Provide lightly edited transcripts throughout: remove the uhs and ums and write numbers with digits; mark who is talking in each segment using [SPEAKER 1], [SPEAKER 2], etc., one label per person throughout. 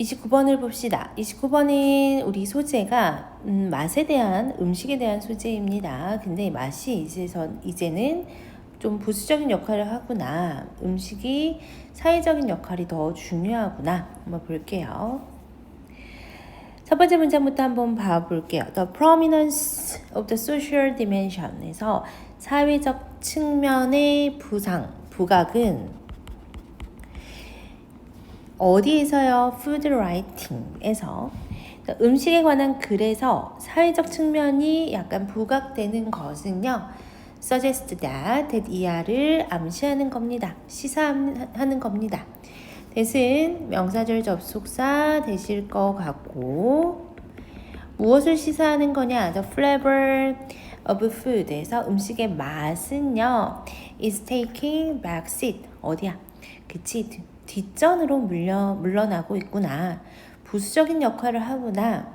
[SPEAKER 1] 29번을 봅시다. 29번은 우리 소재가 맛에 대한 음식에 대한 소재입니다. 근데 맛이 이제는 좀 부수적인 역할을 하구나. 음식이 사회적인 역할이 더 중요하구나. 한번 볼게요. 첫 번째 문장부터 한번 봐볼게요. The prominence of the social dimension에서 사회적 측면의 부각은 어디에서요? Food writing에서 음식에 관한 글에서 사회적 측면이 약간 부각되는 것은요. suggest that 이하를 암시하는 겁니다. 시사하는 겁니다. that은 명사절 접속사 되실 것 같고 무엇을 시사하는 거냐? The flavor of food에서 음식의 맛은요. is taking backseat. 어디야? 그치? 뒷전으로 물러나고 있구나. 부수적인 역할을 하구나.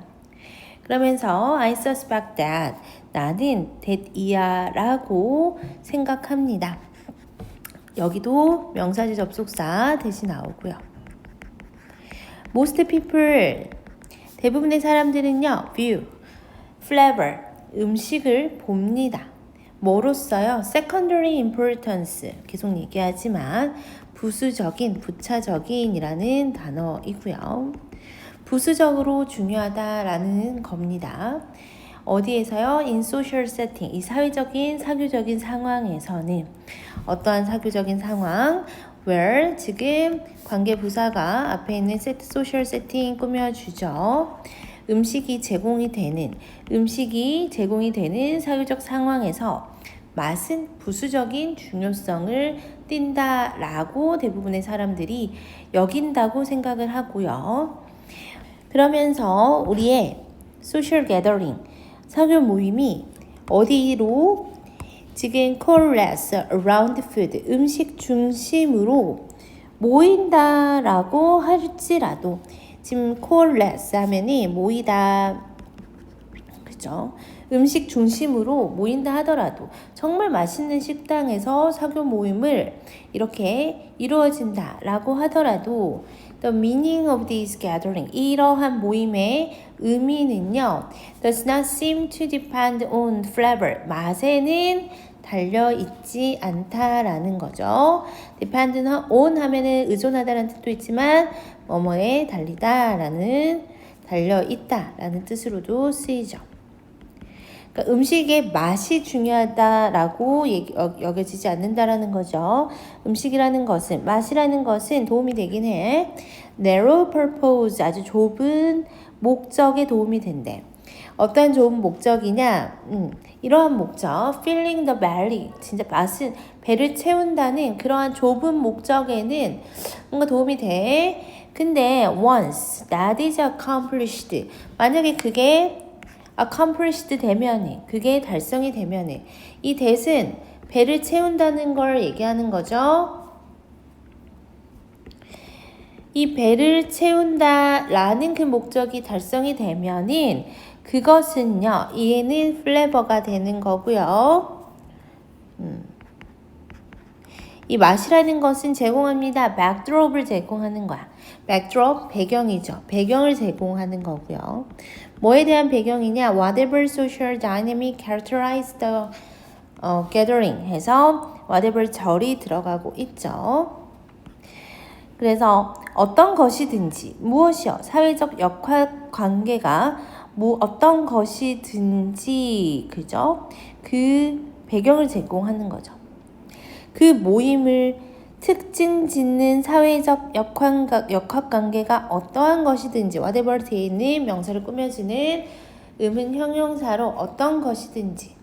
[SPEAKER 1] 그러면서 I suspect that 나는 that 이하라고 생각합니다. 여기도 명사절 접속사 대신 나오고요. Most people 대부분의 사람들은요. view, flavor 음식을 봅니다. 뭐로써요? secondary importance 계속 얘기하지만 부차적인이라는 단어이고요. 부수적으로 중요하다라는 겁니다. 어디에서요? In social setting, 이 사회적인 사교적인 상황에서는 어떠한 사교적인 상황? Where 지금 관계부사가 앞에 있는 social setting 꾸며주죠. 음식이 제공이 되는 사회적 상황에서 맛은 부수적인 중요성을 띈다라고 대부분의 사람들이 여긴다고 생각을 하고요. 그러면서 우리의 social gathering, 사교 모임이 어디로 지금 coalesce around food, 음식 중심으로 모인다라고 할지라도 지금 coalesce 하면이 모이다, 그죠? 음식 중심으로 모인다 하더라도 정말 맛있는 식당에서 사교 모임을 이렇게 이루어진다라고 하더라도 The meaning of this gathering, 이러한 모임의 의미는요 does not seem to depend on flavor, 맛에는 달려있지 않다라는 거죠. depend on 하면은 의존하다라는 뜻도 있지만 뭐뭐에 달려있다라는 뜻으로도 쓰이죠. 그러니까 음식의 맛이 중요하다라고 여겨지지 않는다라는 거죠. 음식이라는 것은, 맛이라는 것은 도움이 되긴 해. narrow purpose, 아주 좁은 목적에 도움이 된대. 어떤 좁은 목적이냐? 이러한 목적, filling the belly, 진짜 맛은 배를 채운다는 그러한 좁은 목적에는 뭔가 도움이 돼. 근데 once that is accomplished, 만약에 그게 accomplished 되면은, 그게 달성이 되면은 이 that은 배를 채운다는 걸 얘기하는 거죠. 이 배를 채운다라는 그 목적이 달성이 되면은 그것은요, 얘는 flavor가 되는 거고요. 이 맛이라는 것은 제공합니다. backdrop을 제공하는 거야. backdrop, 배경이죠. 배경을 제공하는 거고요. 뭐에 대한 배경이냐? Whatever social dynamic characterize the gathering 해서 whatever 절이 들어가고 있죠. 그래서 어떤 것이든지, 무엇이요? 사회적 역할 관계가 어떤 것이든지, 그죠? 그 배경을 제공하는 거죠. 그 모임을 특징 짓는 사회적 역학관계가 어떠한 것이든지 whatever 뒤에 있는 명사를 꾸며주는 음은 형용사로 어떤 것이든지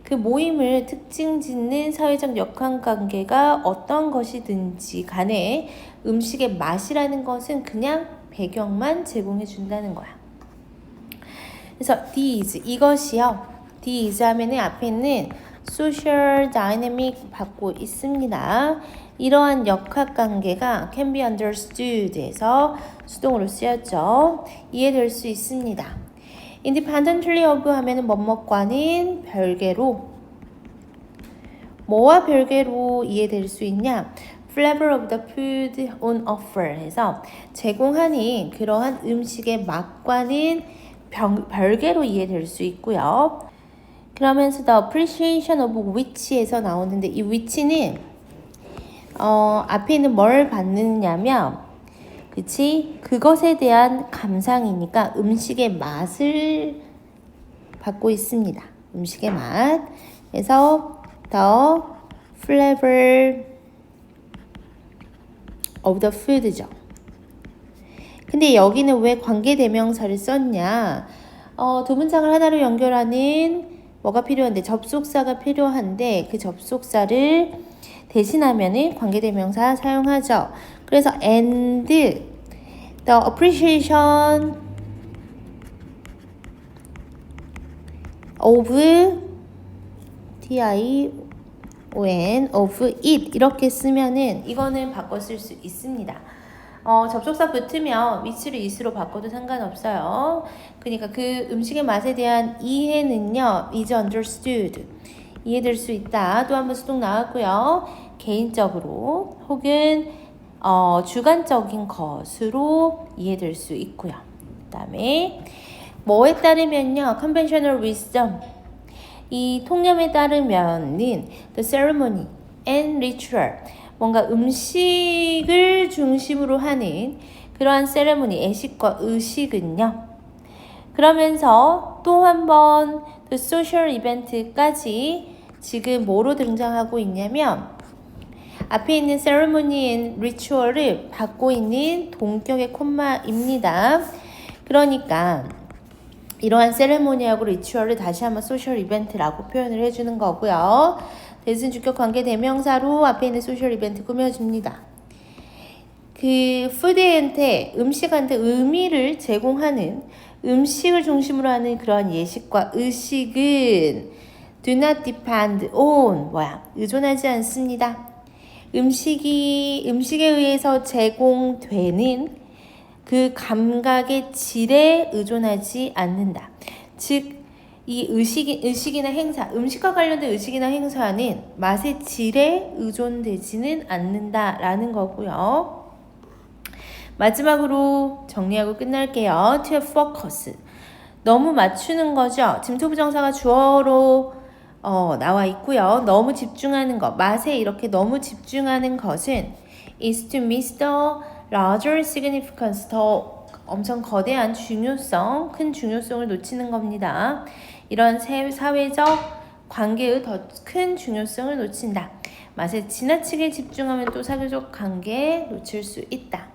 [SPEAKER 1] 그 모임을 특징 짓는 사회적 역학관계가 어떤 것이든지 간에 음식의 맛이라는 것은 그냥 배경만 제공해 준다는 거야. 그래서 these, 이것이요. these 하면은 앞에 있는 social dynamic 받고 있습니다. 이러한 역학관계가 can be understood에서 수동으로 쓰였죠. 이해될 수 있습니다. independently of 하면은 뭐뭐과는 별개로 뭐와 별개로 이해될 수 있냐? flavor of the food on offer 해서 제공하는 그러한 음식의 맛과는 별개로 이해될 수 있고요. 그러면서 the appreciation of which에서 나오는데 이 which는 앞에 있는 뭘 받느냐면 그치? 그것에 대한 감상이니까 음식의 맛을 받고 있습니다. 음식의 맛. 그래서 the flavor of the food죠. 근데 여기는 왜 관계대명사를 썼냐? 두 문장을 하나로 연결하는 뭐가 필요한데 접속사가 필요한데 그 접속사를 대신하면은 관계대명사 사용하죠. 그래서 and the appreciation of tion of it 이렇게 쓰면은 이거는 바꿔 쓸 수 있습니다. 접속사 붙으면 위치를 is로 바꿔도 상관없어요. 그러니까 그 음식의 맛에 대한 이해는요, is understood. 이해될 수 있다. 또 한 번 수동 나왔고요. 개인적으로 혹은 주관적인 것으로 이해될 수 있고요. 그 다음에 뭐에 따르면요, conventional wisdom. 이 통념에 따르면은 the ceremony and ritual. 뭔가 음식을 중심으로 하는 그러한 세레모니, 예식과 의식은요. 그러면서 또 한 번 the social event까지 지금 뭐로 등장하고 있냐면 앞에 있는 ceremony and ritual을 받고 있는 동격의 콤마입니다. 그러니까 이러한 세레모니하고 리추얼을 다시 한번 소셜 이벤트라고 표현을 해주는 거고요. 대신 주격 관계 대명사로 앞에 있는 소셜 이벤트 꾸며줍니다. 그 푸드한테 음식한테 의미를 제공하는 음식을 중심으로 하는 그런 예식과 의식은 do not depend on 의존하지 않습니다. 음식에 의해서 제공되는 그 감각의 질에 의존하지 않는다. 즉, 이 의식이나 행사, 음식과 관련된 의식이나 행사는 맛의 질에 의존되지는 않는다라는 거고요. 마지막으로 정리하고 끝날게요. to focus. 너무 맞추는 거죠. 지금 투부정사가 주어로 나와 있고요. 너무 집중하는 것, 맛에 이렇게 너무 집중하는 것은 is to miss the larger significance, 더 엄청 거대한 중요성, 큰 중요성을 놓치는 겁니다. 이런 사회적 관계의 더 큰 중요성을 놓친다. 맛에 지나치게 집중하면 또 사교적 관계 놓칠 수 있다.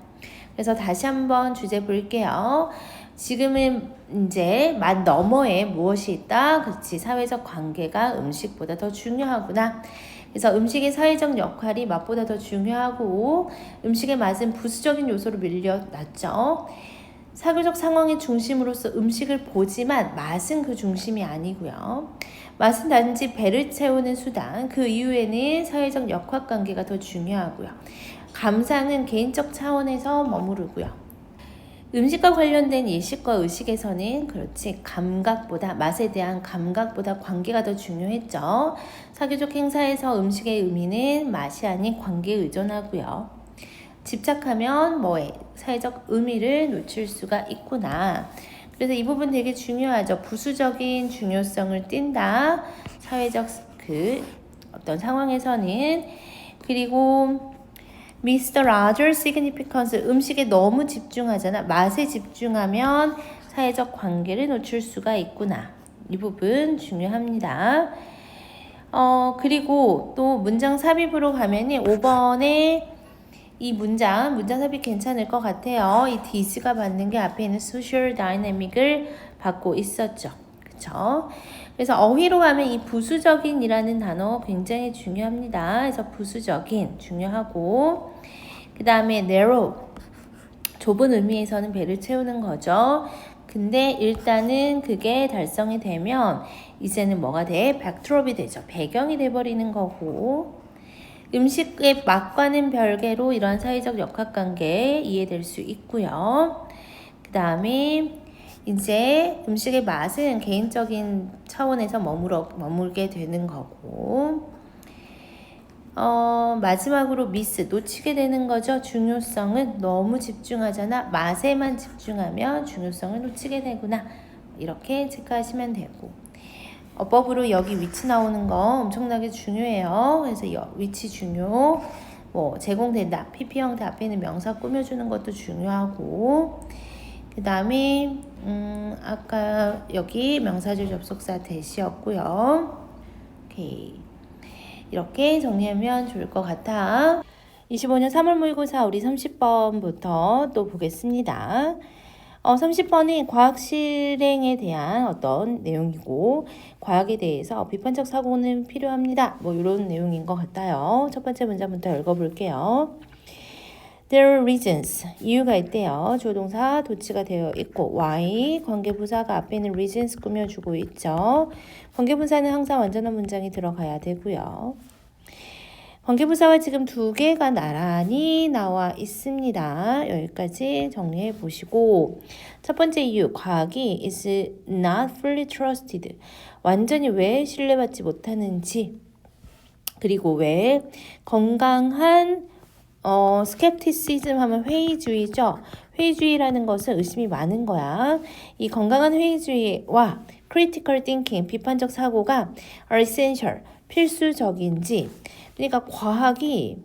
[SPEAKER 1] 그래서 다시 한번 주제 볼게요. 지금은 이제 맛 너머에 무엇이 있다? 그렇지, 사회적 관계가 음식보다 더 중요하구나. 그래서 음식의 사회적 역할이 맛보다 더 중요하고 음식의 맛은 부수적인 요소로 밀려났죠. 사교적 상황의 중심으로서 음식을 보지만 맛은 그 중심이 아니고요. 맛은 단지 배를 채우는 수단, 그 이후에는 사회적 역학관계가 더 중요하고요. 감상은 개인적 차원에서 머무르고요. 음식과 관련된 예식과 의식에서는 그렇지 감각보다 맛에 대한 감각보다 관계가 더 중요했죠. 사교적 행사에서 음식의 의미는 맛이 아닌 관계에 의존하고요. 집착하면 사회적 의미를 놓칠 수가 있구나. 그래서 이 부분 되게 중요하죠. 부수적인 중요성을 띈다. 사회적 어떤 상황에서는. 그리고 miss the larger significance. 음식에 너무 집중하잖아. 맛에 집중하면 사회적 관계를 놓칠 수가 있구나. 이 부분 중요합니다. 그리고 또 문장 삽입으로 가면은 5번에 이 문장 삽입 괜찮을 것 같아요. 이 this가 받는 게 앞에 있는 social dynamic을 받고 있었죠. 그쵸? 그래서 어휘로 가면 이 부수적인이라는 단어 굉장히 중요합니다. 그래서 부수적인 중요하고 그 다음에 narrow 좁은 의미에서는 배를 채우는 거죠. 근데 일단은 그게 달성이 되면 이제는 뭐가 돼? backdrop이 되죠. 배경이 돼버리는 거고 음식의 맛과는 별개로 이러한 사회적 역학관계 이해될 수 있고요. 그 다음에 이제 음식의 맛은 개인적인 차원에서 머물게 되는 거고 마지막으로 미스, 놓치게 되는 거죠. 중요성은 너무 집중하잖아. 맛에만 집중하면 중요성을 놓치게 되구나. 이렇게 체크하시면 되고. 어법으로 여기 위치 나오는 거 엄청나게 중요해요. 그래서 위치 중요. 뭐 제공된다. PP 형태 앞에 있는 명사 꾸며주는 것도 중요하고. 그 다음에 아까 여기 명사절 접속사 대시였고요. 오케이. 이렇게 정리하면 좋을 것 같아. 25년 3월 모의고사 우리 30번부터 또 보겠습니다. 30번은 과학 실행에 대한 어떤 내용이고 과학에 대해서 비판적 사고는 필요합니다. 뭐 이런 내용인 것 같아요. 첫 번째 문장부터 읽어볼게요. There are reasons. 이유가 있대요. 조동사 도치가 되어 있고 why 관계부사가 앞에 있는 reasons 꾸며주고 있죠. 관계부사는 항상 완전한 문장이 들어가야 되고요. 관계부사가 지금 두 개가 나란히 나와 있습니다. 여기까지 정리해 보시고 첫 번째 이유, 과학이 is not fully trusted. 완전히 왜 신뢰받지 못하는지 그리고 왜 건강한 skepticism 하면 회의주의죠. 회의주의라는 것은 의심이 많은 거야. 이 건강한 회의주의와 critical thinking, 비판적 사고가 are essential, 필수적인지. 그러니까 과학이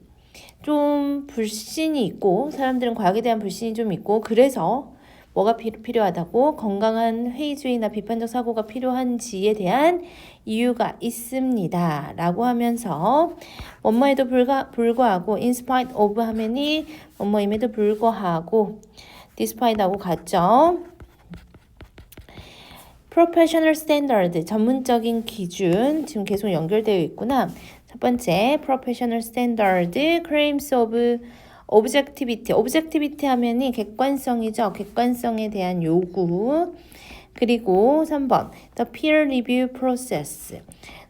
[SPEAKER 1] 좀 불신이 있고 사람들은 과학에 대한 불신이 좀 있고 그래서 뭐가 필요하다고 건강한 회의주의나 비판적 사고가 필요한지에 대한 이유가 있습니다. 라고 하면서 뭐뭐에도 불구하고 in spite of 하면이 뭐뭐임에도 불구하고 despite하고 같죠. professional standard, 전문적인 기준 지금 계속 연결되어 있구나. 첫 번째 professional standard claims of objectivity. objectivity 하면이 객관성이죠. 객관성에 대한 요구. 그리고 3번 the peer review process.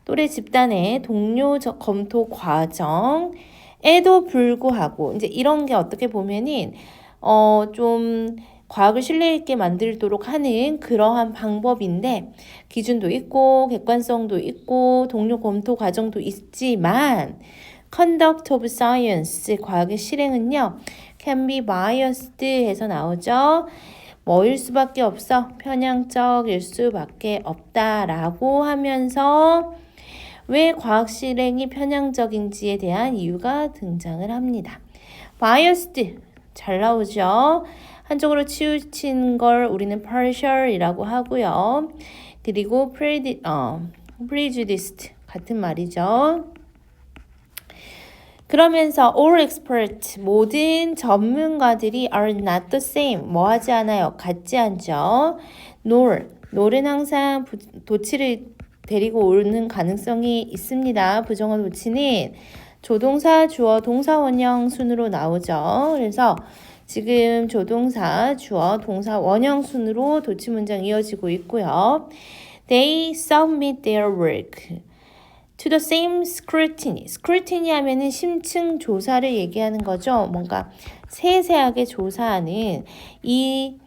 [SPEAKER 1] 또래 집단의 동료 검토 과정에도 불구하고 이제 이런 게 어떻게 보면은 좀 과학을 신뢰 있게 만들도록 하는 그러한 방법인데 기준도 있고 객관성도 있고 동료 검토 과정도 있지만 conduct of science, 과학의 실행은요 can be biased 해서 나오죠. 뭐일 수밖에 없어? 편향적일 수밖에 없다라고 하면서 왜 과학 실행이 편향적인지에 대한 이유가 등장을 합니다. biased 잘 나오죠. 한쪽으로 치우친 걸 우리는 partial이라고 하고요. 그리고 prejudiced 같은 말이죠. 그러면서 all experts, 모든 전문가들이 are not the same, 뭐하지 않아요? 같지 않죠. nor은 항상 도치를 데리고 오는 가능성이 있습니다. 부정어 도치는 조동사, 주어, 동사 원형 순으로 나오죠. 그래서 지금 조동사, 주어, 동사 원형 순으로 도치 문장 이어지고 있고요. They submit their work to the same scrutiny. scrutiny 하면은 심층 조사를 얘기하는 거죠. 뭔가 세세하게 조사하는 이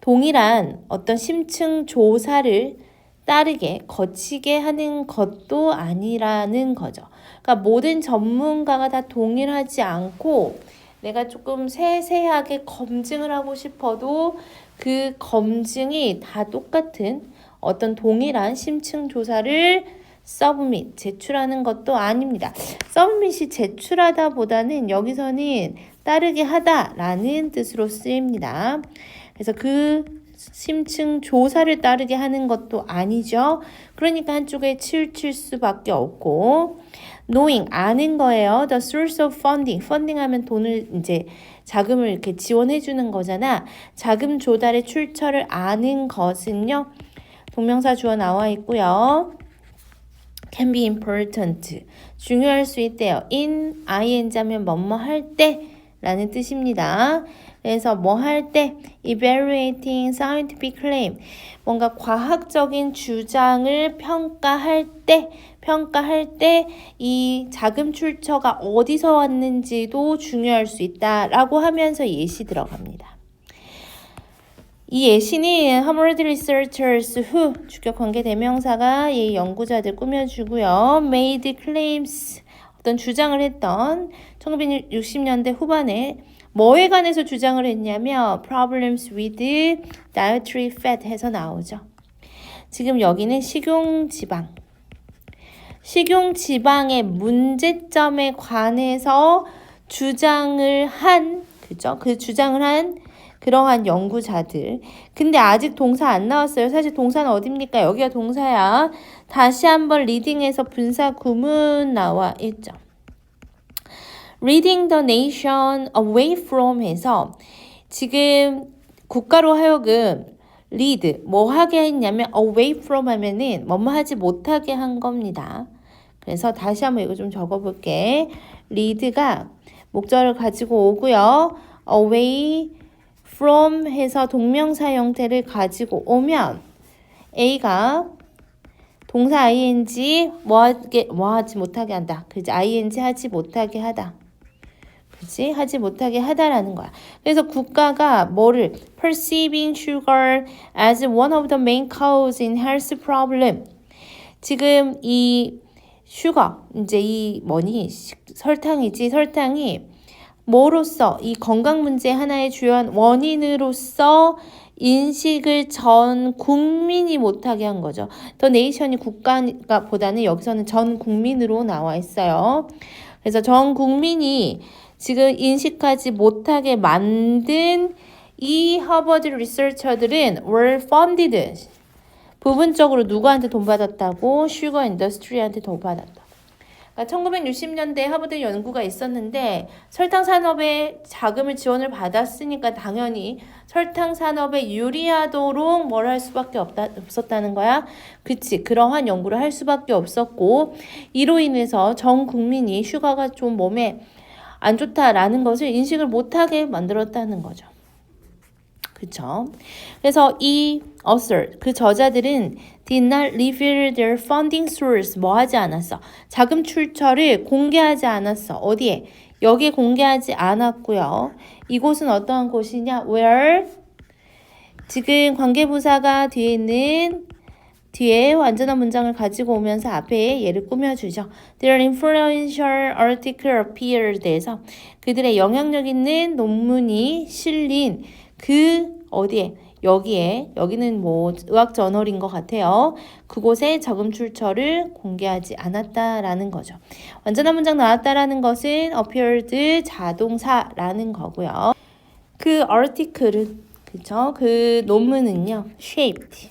[SPEAKER 1] 동일한 어떤 심층 조사를 따르게 거치게 하는 것도 아니라는 거죠. 그러니까 모든 전문가가 다 동일하지 않고 내가 조금 세세하게 검증을 하고 싶어도 그 검증이 다 똑같은 어떤 동일한 심층 조사를 submit, 제출하는 것도 아닙니다. submit이 제출하다 보다는 여기서는 따르게 하다라는 뜻으로 쓰입니다. 그래서 그 심층 조사를 따르게 하는 것도 아니죠. 그러니까 한쪽에 치우칠 수밖에 없고 knowing, 아는 거예요. The source of funding, funding 하면 돈을 이제 자금을 이렇게 지원해 주는 거잖아. 자금 조달의 출처를 아는 것은요. 동명사 주어 나와 있고요. can be important, 중요할 수 있대요. in ing 하면 뭐뭐 할 때 라는 뜻입니다. 그래서 뭐 할 때 evaluating scientific claim, 뭔가 과학적인 주장을 평가할 때 이 자금 출처가 어디서 왔는지도 중요할 수 있다라고 하면서 예시 들어갑니다. 이 예시는 Harvard researchers who, 주격 관계 대명사가 이 연구자들 꾸며주고요. made claims 어떤 주장을 했던 1960년대 후반에 뭐에 관해서 주장을 했냐면 problems with dietary fat 해서 나오죠. 지금 여기는 식용지방. 식용지방의 문제점에 관해서 주장을 한, 그죠? 그 주장을 한 그러한 연구자들. 근데 아직 동사 안 나왔어요. 사실 동사는 어딥니까? 여기가 동사야. 다시 한번 리딩에서 분사 구문 나와 있죠. Leading the nation away from 해서 지금 국가로 하여금 lead 뭐 하게 했냐면 away from 하면은 뭐뭐 하지 못하게 한 겁니다. 그래서 다시 한번 이거 좀 적어볼게. lead가 목적을 가지고 오고요. away from 해서 동명사 형태를 가지고 오면 A가 동사 ing 뭐 하지 못하게 한다. 그지? ing 하지 못하게 하다. 그지? 하지 못하게 하다라는 거야. 그래서 국가가 뭐를 perceiving sugar as one of the main causes in health problem. 지금 이 슈거 이제 이 뭐니 설탕이지. 설탕이 뭐로서 이 건강 문제 하나의 주요한 원인으로서 인식을 전 국민이 못하게 한 거죠. 더 네이션이 국가보다는 여기서는 전 국민으로 나와 있어요. 그래서 전 국민이 지금 인식하지 못하게 만든 이 하버드 리서처들은 were funded. 부분적으로 누구한테 돈 받았다고? 슈거 인더스트리한테 돈 받았다. 그러니까 1960년대에 하버드 연구가 있었는데 설탕 산업에 자금을 지원을 받았으니까 당연히 설탕 산업에 유리하도록 뭘 할 수밖에 없었다는 거야. 그치. 그러한 연구를 할 수밖에 없었고 이로 인해서 전 국민이 슈가가 좀 몸에 안 좋다라는 것을 인식을 못하게 만들었다는 거죠. 그쵸? 그래서 이 author, 그 저자들은 did not reveal their funding source, 뭐 하지 않았어? 자금 출처를 공개하지 않았어. 어디에? 여기에 공개하지 않았고요. 이곳은 어떠한 곳이냐? where 지금 관계부사가 뒤에 완전한 문장을 가지고 오면서 앞에 얘를 꾸며주죠. Their influential article appeared 해서 그들의 영향력 있는 논문이 실린 그 어디에? 여기는 뭐 의학 저널인 것 같아요. 그곳에 자금 출처를 공개하지 않았다라는 거죠. 완전한 문장 나왔다라는 것은 appeared 자동사라는 거고요. 그 article은 그쵸? 그 논문은요. shaped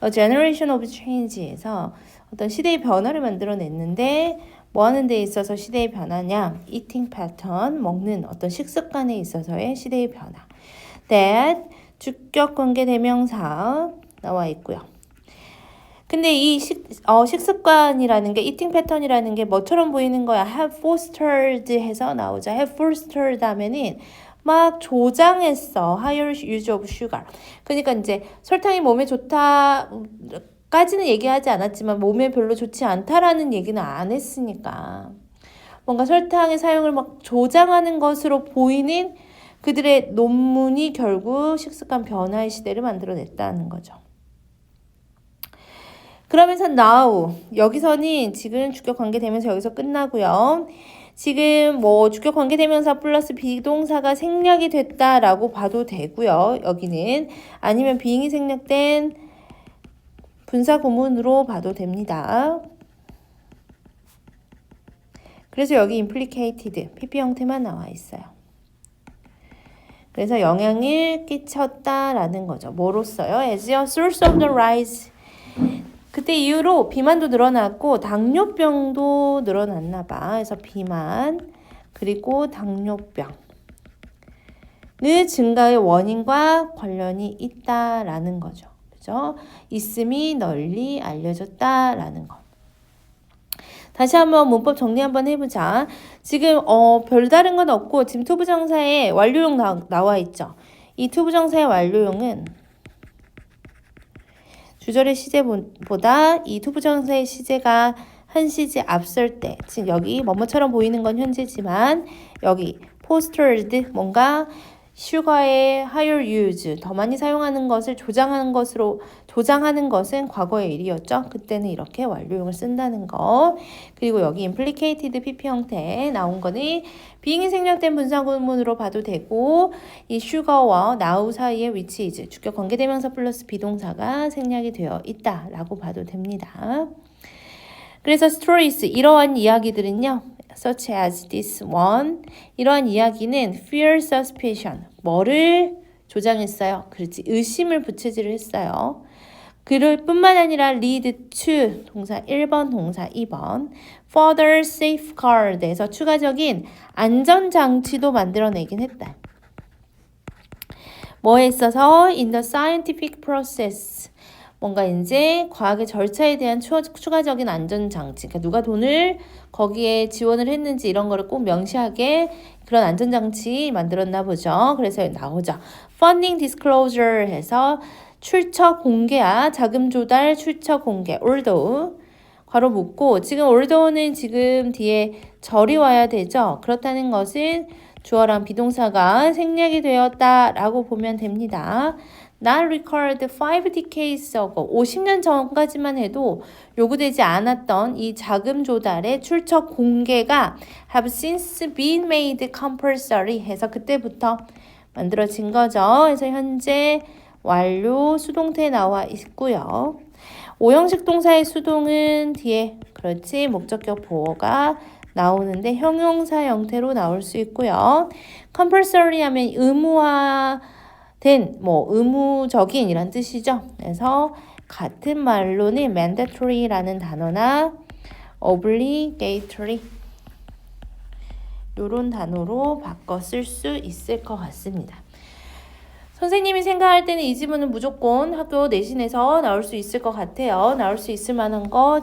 [SPEAKER 1] a generation of change에서 어떤 시대의 변화를 만들어냈는데 뭐 하는 데 있어서 시대의 변화냐? eating pattern, 먹는 어떤 식습관에 있어서의 시대의 변화. that 주격 관계 대명사 나와 있고요. 근데 이 식습관이라는 게 eating pattern이라는 게 뭐처럼 보이는 거야? have fostered 해서 나오죠. have fostered 하면은 막 조장했어. higher use of sugar. 그러니까 이제 설탕이 몸에 좋다 까지는 얘기하지 않았지만 몸에 별로 좋지 않다라는 얘기는 안 했으니까 뭔가 설탕의 사용을 막 조장하는 것으로 보이는 그들의 논문이 결국 식습관 변화의 시대를 만들어냈다는 거죠. 그러면서 now 여기서는 지금 주격 관계되면서 여기서 끝나고요. 지금 뭐 주격 관계대명사 플러스 비동사가 생략이 됐다라고 봐도 되고요. 여기는 아니면 being이 생략된 분사 구문으로 봐도 됩니다. 그래서 여기 implicated, PP 형태만 나와 있어요. 그래서 영향을 끼쳤다라는 거죠. 뭐로써요? As a source of the rise. 그때 이후로 비만도 늘어났고 당뇨병도 늘어났나 봐. 그래서 비만 그리고 당뇨병의 증가의 원인과 관련이 있다라는 거죠. 그죠? 있음이 널리 알려졌다라는 거. 다시 한번 문법 정리 한번 해보자. 지금 별다른 건 없고 지금 투부정사의 완료용 나와 있죠. 이 투부정사의 완료용은 주절의 시제보다 이 투부정사의 시제가 한 시제 앞설 때, 지금 여기 뭐뭐처럼 보이는 건 현재지만 여기 postered 뭔가 sugar의 higher use, 더 많이 사용하는 것을 조장하는 것은 과거의 일이었죠. 그때는 이렇게 완료형을 쓴다는 거. 그리고 여기 implicated PP 형태 나온 거는 being이 생략된 분사구문으로 봐도 되고, 이 sugar와 now 사이에 which is, 주격 관계대명사 플러스 비동사가 생략이 되어 있다라고 봐도 됩니다. 그래서 stories, 이러한 이야기들은요, such as this one, 이러한 이야기는 fear, suspicion, 뭐를 조장했어요? 그렇지, 의심을 부채질을 했어요. 그럴 뿐만 아니라 lead to, 동사 1번, 동사 2번, further safeguard에서 추가적인 안전장치도 만들어내긴 했다. 뭐에 있어서? in the scientific process, 뭔가 이제 과학의 절차에 대한 추가적인 안전장치, 그러니까 누가 돈을 거기에 지원을 했는지 이런 거를 꼭 명시하게 그런 안전장치 만들었나 보죠. 그래서 나오죠. funding disclosure 해서 출처 공개야, 자금 조달 출처 공개, although 괄호 묶고, 지금 although는 지금 뒤에 절이 와야 되죠. 그렇다는 것은 주어랑 비동사가 생략이 되었다라고 보면 됩니다. Not required 5 decades ago, 50년 전까지만 해도 요구되지 않았던 이 자금 조달의 출처 공개가 have since been made compulsory 해서 그때부터 만들어진 거죠. 그래서 현재 완료 수동태 나와 있고요. 5형식 동사의 수동은 뒤에 그렇지 목적격 보어가 나오는데 형용사 형태로 나올 수 있고요. compulsory 하면 의무화된, 의무적인 이란 뜻이죠. 그래서 같은 말로는 mandatory라는 단어나 obligatory 이런 단어로 바꿔 쓸 수 있을 것 같습니다. 선생님이 생각할 때는 이 지문은 무조건 학교 내신에서 나올 수 있을 것 같아요. 나올 수 있을 만한 거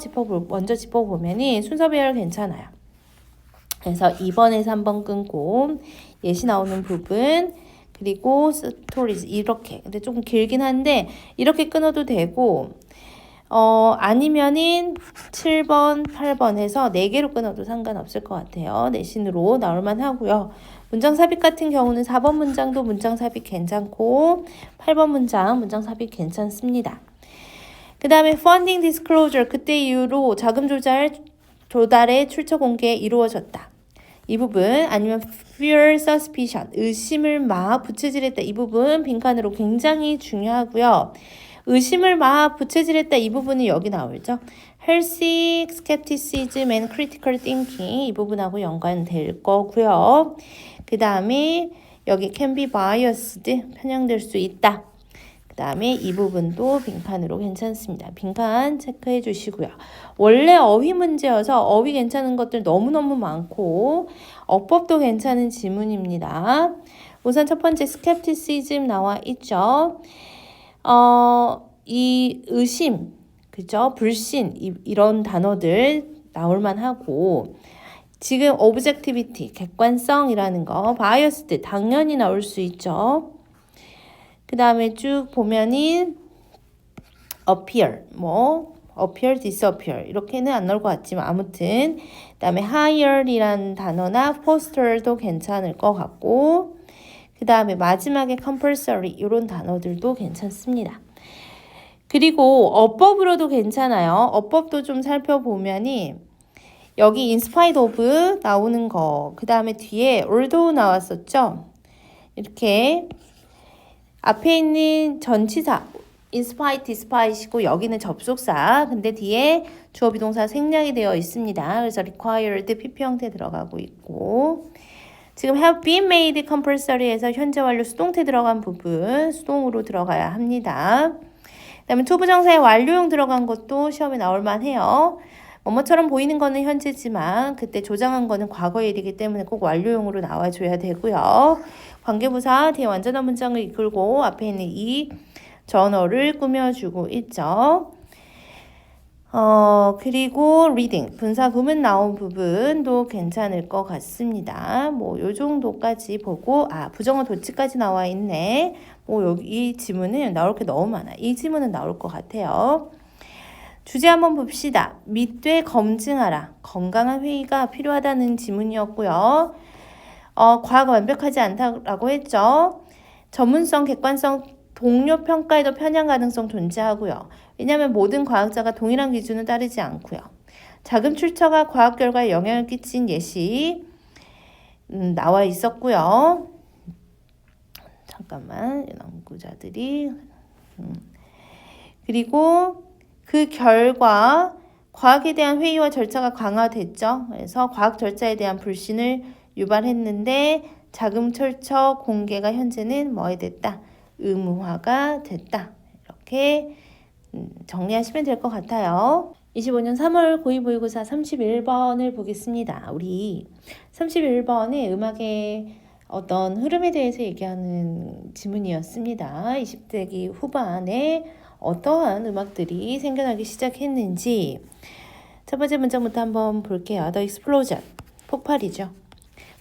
[SPEAKER 1] 먼저 짚어보면 순서 배열 괜찮아요. 그래서 2번에서 3번 끊고 예시 나오는 부분, 그리고 스토리즈 이렇게. 근데 조금 길긴 한데 이렇게 끊어도 되고, 아니면은 7번, 8번 해서 4개로 끊어도 상관없을 것 같아요. 내신으로 나올만 하고요. 문장 삽입 같은 경우는 4번 문장도 문장 삽입 괜찮고 8번 문장 삽입 괜찮습니다. 그 다음에 funding disclosure, 그때 이후로 자금 조달의 출처 공개 이루어졌다. 이 부분, 아니면 fear, suspicion, 의심을 막 부채질했다. 이 부분 빈칸으로 굉장히 중요하고요. 의심을 막 부채질했다. 이 부분이 여기 나오죠. healthy skepticism and critical thinking, 이 부분하고 연관될 거고요. 그 다음에 여기 can be biased, 편향될 수 있다. 그 다음에 이 부분도 빈칸으로 괜찮습니다. 빈칸 체크해 주시고요. 원래 어휘 문제여서 어휘 괜찮은 것들 너무너무 많고 어법도 괜찮은 지문입니다. 우선 첫 번째 skepticism 나와 있죠. 이 의심, 그죠? 불신, 이런 단어들 나올만 하고, 지금 objectivity, 객관성이라는 거, biased, 당연히 나올 수 있죠. 그 다음에 쭉 보면은 appear, appear, disappear 이렇게는 안 나올 것 같지만 아무튼 그 다음에 higher이라는 단어나 poster도 괜찮을 것 같고, 그 다음에 마지막에 compulsory 이런 단어들도 괜찮습니다. 그리고 어법으로도 괜찮아요. 어법도 좀 살펴보면이 여기 in spite of 나오는 거, 그 다음에 뒤에 although 나왔었죠. 이렇게 앞에 있는 전치사 in spite, despite이고 여기는 접속사, 근데 뒤에 주어 비동사 생략이 되어 있습니다. 그래서 required PP 형태 들어가고 있고, 지금 have been made compulsory에서 현재 완료 수동태 들어간 부분 수동으로 들어가야 합니다. 그 다음에 투부정사의 완료형 들어간 것도 시험에 나올 만해요. 뭐뭐처럼 보이는 거는 현재지만 그때 조장한 거는 과거의 일이기 때문에 꼭 완료형으로 나와줘야 되고요. 관계부사 뒤에 완전한 문장을 이끌고 앞에 있는 이 전어를 꾸며주고 있죠. 그리고 reading, 분사 구문 나온 부분도 괜찮을 것 같습니다. 요 정도까지 보고, 부정어 도치까지 나와 있네. 여기 이 지문은 나올 게 너무 많아. 이 지문은 나올 것 같아요. 주제 한번 봅시다. 믿되 검증하라. 건강한 회의가 필요하다는 지문이었고요. 과거가 완벽하지 않다라고 했죠. 전문성, 객관성, 동료 평가에도 편향 가능성 존재하고요. 왜냐하면 모든 과학자가 동일한 기준을 따르지 않고요. 자금 출처가 과학 결과에 영향을 끼친 예시 나와 있었고요. 잠깐만, 연구자들이 그리고 그 결과 과학에 대한 회의와 절차가 강화됐죠. 그래서 과학 절차에 대한 불신을 유발했는데 자금 출처 공개가 현재는 뭐에 됐다? 의무화가 됐다. 이렇게 정리하시면 될 것 같아요. 25년 3월 고위모의고사 31번을 보겠습니다. 우리 31번의 음악의 어떤 흐름에 대해서 얘기하는 지문이었습니다. 20세기 후반에 어떠한 음악들이 생겨나기 시작했는지 첫 번째 문장부터 한번 볼게요. The explosion, 폭발이죠.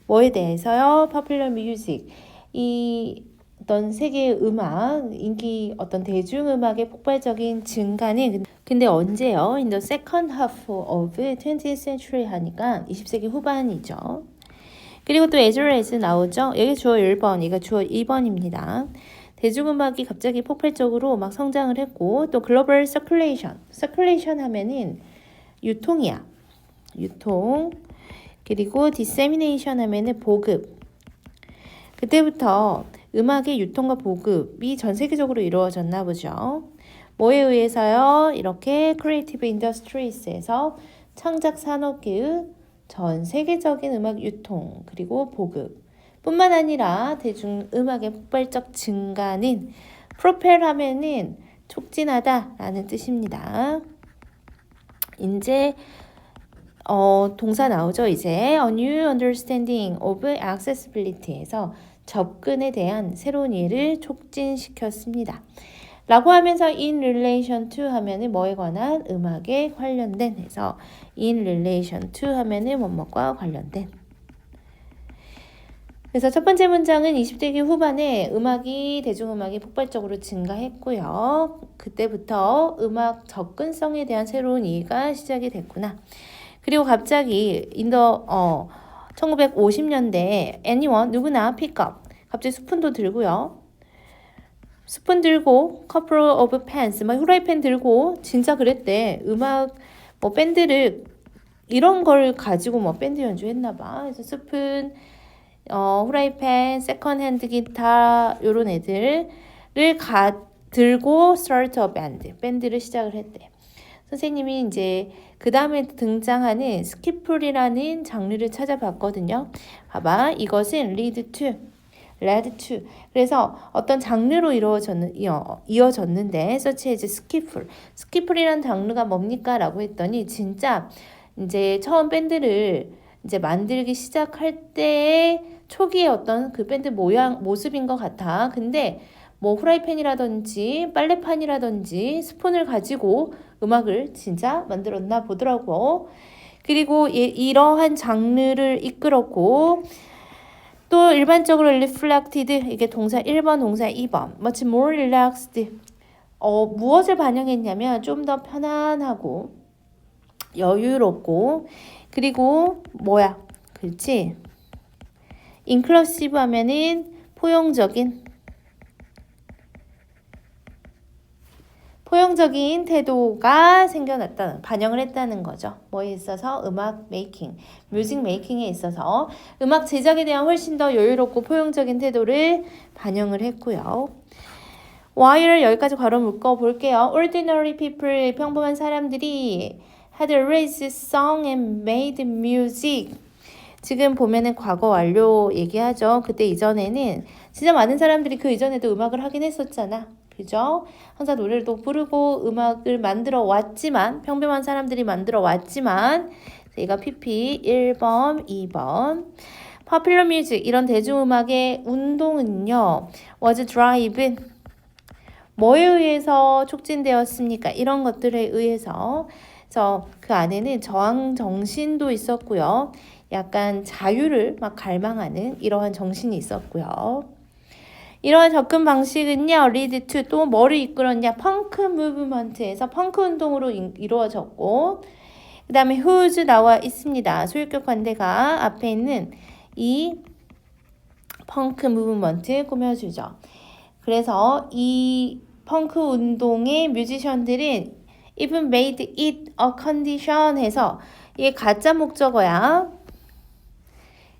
[SPEAKER 1] 뭐에 대해서요? Popular music, 이 어떤 세계의 음악, 인기 어떤 대중음악의 폭발적인 증가는 근데 언제요? In the second half of 20th century 하니까 20세기 후반이죠. 그리고 또 as well as 나오죠. 여기 주어 1번, 이거 주어 2번입니다. 대중음악이 갑자기 폭발적으로 막 성장을 했고 또 글로벌 서큘레이션 하면은 유통이야. 유통. 그리고 dissemination 하면은 보급. 그때부터 음악의 유통과 보급이 전 세계적으로 이루어졌나 보죠. 뭐에 의해서요? 이렇게 크리에이티브 인더스트리스에서 창작 산업계의 전 세계적인 음악 유통 그리고 보급 뿐만 아니라 대중음악의 폭발적 증가는 프로펠 하면은 촉진하다 라는 뜻입니다. 이제 동사 나오죠. 이제 A new understanding of accessibility에서 접근에 대한 새로운 이해를 촉진시켰습니다. 라고 하면서 in relation to 하면은 뭐에 관한 음악에 관련된 해서 in relation to 하면은 뭐뭐과 관련된. 그래서 첫 번째 문장은 20세기 후반에 대중음악이 폭발적으로 증가했고요. 그때부터 음악 접근성에 대한 새로운 이해가 시작이 됐구나. 그리고 갑자기 1950년대 anyone 누구나 픽업 갑자기 스푼도 들고요. 스푼 들고 couple of pens 막 후라이팬 들고 진짜 그랬대. 음악 밴드를 이런 걸 가지고 밴드 연주했나 봐. 그래서 스푼 후라이팬, 세컨핸드 기타 요런 애들을 들고 start a band 밴드를 시작을 했대. 선생님이 이제 그 다음에 등장하는 스키플이라는 장르를 찾아봤거든요. 봐봐, 이것은 lead to. 그래서 어떤 장르로 이어졌는데 such as 스키플이라는 장르가 뭡니까? 라고 했더니 진짜 이제 처음 밴드를 이제 만들기 시작할 때의 초기의 어떤 그 밴드 모습인 것 같아. 근데 후라이팬이라든지 빨래판이라든지 스푼을 가지고 음악을 진짜 만들었나 보더라고. 그리고 이러한 장르를 이끌었고 또 일반적으로 reflected 이게 동사 1번, 동사 2번 much more relaxed 무엇을 반영했냐면 좀 더 편안하고 여유롭고 그리고 그렇지? inclusive 하면은 포용적인 태도가 반영을 했다는 거죠. 뭐에 있어서? 음악 메이킹, 뮤직 메이킹에 있어서 음악 제작에 대한 훨씬 더 여유롭고 포용적인 태도를 반영을 했고요. why를 여기까지 괄호 묶어 볼게요. Ordinary people, 평범한 사람들이 had raised song and made music. 지금 보면은 과거 완료 얘기하죠. 그때 이전에는 진짜 많은 사람들이 그 이전에도 음악을 하긴 했었잖아. 그죠? 항상 노래도 부르고 음악을 만들어 왔지만 평범한 사람들이 만들어 왔지만 이거 PP 1번, 2번 Popular music 이런 대중음악의 운동은요 was driven 뭐에 의해서 촉진되었습니까? 이런 것들에 의해서 그래서 그 안에는 저항 정신도 있었고요. 약간 자유를 막 갈망하는 이러한 정신이 있었고요. 이러한 접근 방식은요, lead to 또 뭐를 이끌었냐? 펑크 무브먼트에서 펑크 운동으로 이루어졌고, 그 다음에 whose 나와 있습니다. 소유격 관대가 앞에 있는 이 펑크 무브먼트 꾸며주죠. 그래서 이 펑크 운동의 뮤지션들은 even made it a condition 해서 이게 가짜 목적어야.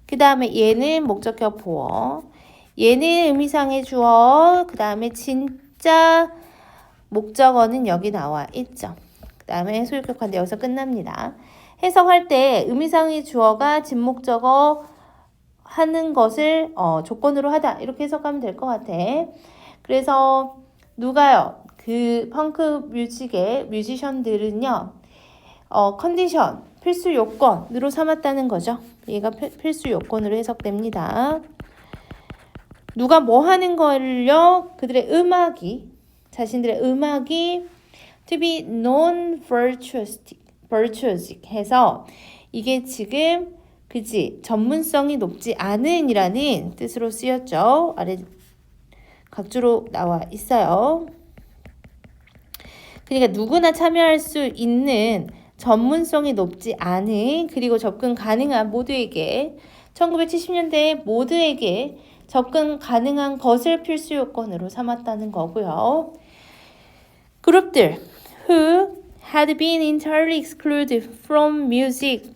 [SPEAKER 1] 그 다음에 얘는 목적격 보어. 얘는 의미상의 주어. 그 다음에 진짜 목적어는 여기 나와 있죠. 그 다음에 소유격화인데 여기서 끝납니다. 해석할 때 의미상의 주어가 진목적어 하는 것을 조건으로 하다 이렇게 해석하면 될 것 같아. 그래서 누가요? 그 펑크 뮤직의 뮤지션들은요. 컨디션, 필수 요건으로 삼았다는 거죠. 얘가 필수 요건으로 해석됩니다. 누가 뭐 하는 걸요? 그들의 음악이, 자신들의 음악이 to be non-virtuosic 해서 이게 지금 그지 전문성이 높지 않은 이라는 뜻으로 쓰였죠. 아래 각주로 나와 있어요. 그러니까 누구나 참여할 수 있는 전문성이 높지 않은 그리고 접근 가능한 모두에게 1970년대에 모두에게 접근 가능한 것을 필수 요건으로 삼았다는 거고요. 그룹들 who had been entirely excluded from music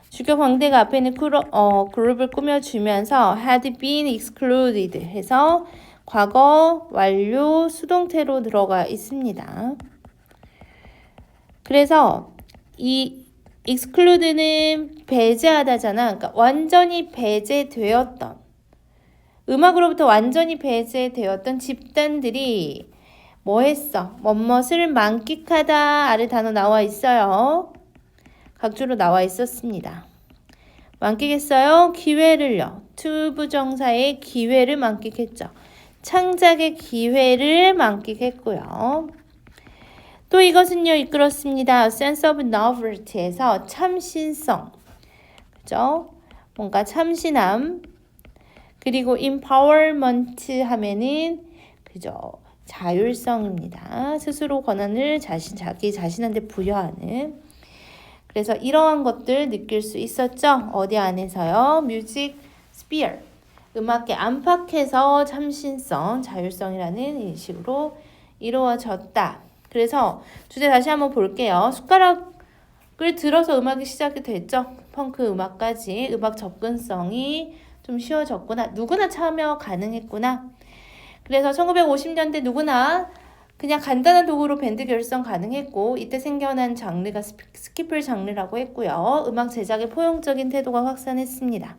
[SPEAKER 1] 주격 광대가 앞에 있는 그룹을 꾸며주면서 had been excluded 해서 과거 완료 수동태로 들어가 있습니다. 그래서 이 exclude는 배제하다잖아. 그러니까 완전히 배제되었던 음악으로부터 완전히 배제되었던 집단들이 뭐 했어? 뭐뭇을 만끽하다 아래 단어 나와 있어요. 각주로 나와 있었습니다. 만끽했어요? 기회를요. 투부정사의 기회를 만끽했죠. 창작의 기회를 만끽했고요. 또 이것은요 이끌었습니다. sense of novelty에서 참신성, 그죠? 뭔가 참신함. 그리고 empowerment 하면은 그죠? 자율성입니다. 스스로 권한을 자기 자신한테 부여하는. 그래서 이러한 것들 느낄 수 있었죠. 어디 안에서요? 뮤직 스피어. 음악계 안팎에서 참신성, 자율성이라는 인식으로 이루어졌다. 그래서 주제 다시 한번 볼게요. 숟가락을 들어서 음악이 시작이 됐죠. 펑크 음악까지 음악 접근성이 좀 쉬워졌구나. 누구나 참여 가능했구나. 그래서 1950년대 누구나 그냥 간단한 도구로 밴드 결성 가능했고 이때 생겨난 장르가 스키플 장르라고 했고요. 음악 제작의 포용적인 태도가 확산했습니다.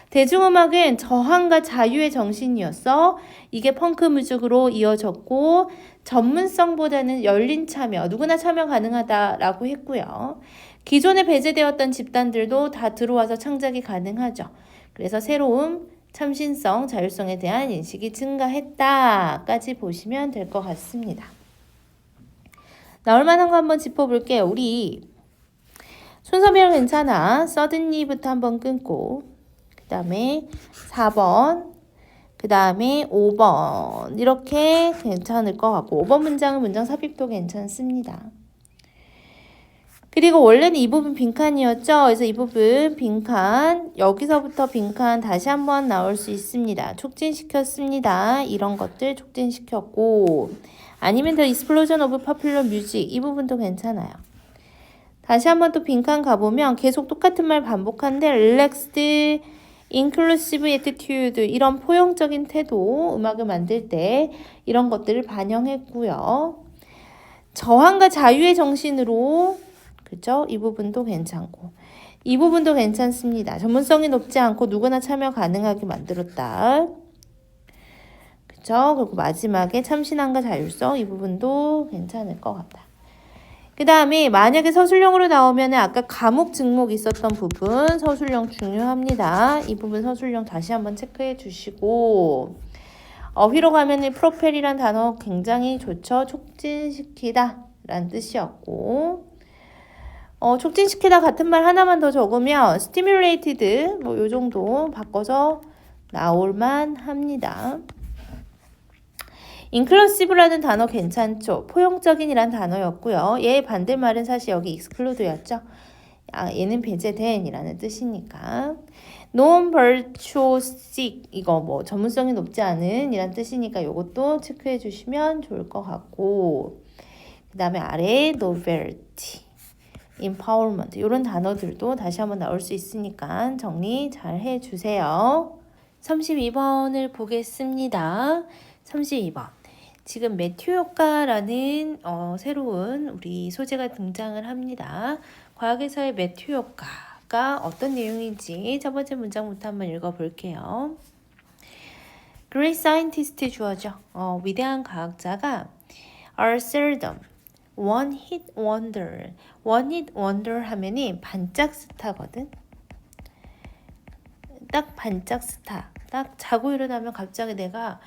[SPEAKER 1] 대중음악은 저항과 자유의 정신이었어. 이게 펑크 뮤직으로 이어졌고 전문성보다는 열린 참여, 누구나 참여 가능하다라고 했고요. 기존에 배제되었던 집단들도 다 들어와서 창작이 가능하죠. 그래서 새로움, 참신성, 자율성에 대한 인식이 증가했다까지 보시면 될 것 같습니다. 나올 만한 거 한번 짚어볼게요. 우리 순서별 괜찮아. suddenly부터 한번 끊고 그 다음에 4번 그 다음에 5번 이렇게 괜찮을 것 같고 5번 문장은 문장 삽입도 괜찮습니다. 그리고 원래는 이 부분 빈칸이었죠. 그래서 이 부분 빈칸 여기서부터 빈칸 다시 한번 나올 수 있습니다. 촉진시켰습니다. 이런 것들 촉진시켰고 아니면 The Explosion of Popular Music 이 부분도 괜찮아요. 다시 한번 또 빈칸 가보면 계속 똑같은 말 반복한데 Relaxed, Inclusive Attitude 이런 포용적인 태도 음악을 만들 때 이런 것들을 반영했고요. 저항과 자유의 정신으로 그죠? 이 부분도 괜찮고 이 부분도 괜찮습니다. 전문성이 높지 않고 누구나 참여 가능하게 만들었다. 그죠? 그리고 마지막에 참신함과 자율성 이 부분도 괜찮을 것 같다. 그 다음에 만약에 서술형으로 나오면 아까 과목 증목 있었던 부분 서술형 중요합니다. 이 부분 서술형 다시 한번 체크해 주시고 어휘로 가면 프로펠이란 단어 굉장히 좋죠. 촉진시키다 라는 뜻이었고 촉진시키다 같은 말 하나만 더 적으면 stimulated 뭐 요 정도 바꿔서 나올만 합니다. inclusive라는 단어 괜찮죠? 포용적인이란 단어였고요. 얘의 반대말은 사실 여기 exclude였죠. 얘는 배제된이라는 뜻이니까. non-virtuosic 이거 뭐 전문성이 높지 않은 이란 뜻이니까 요것도 체크해 주시면 좋을 것 같고 그 다음에 아래 novelty, empowerment 이런 단어들도 다시 한번 나올 수 있으니까 정리 잘 해주세요. 32번을 보겠습니다. 32번. 지금 매튜 효과라는 새로운 우리 소재가 등장을 합니다. 과학에서의 매튜 효과가 어떤 내용인지 첫 번째 문장부터 한번 읽어볼게요. Great scientist 주어죠. 위대한 과학자가 are seldom one hit wonder. one hit wonder 하면이 반짝 스타거든. 딱 반짝 스타. 딱 자고 일어나면 갑자기 내가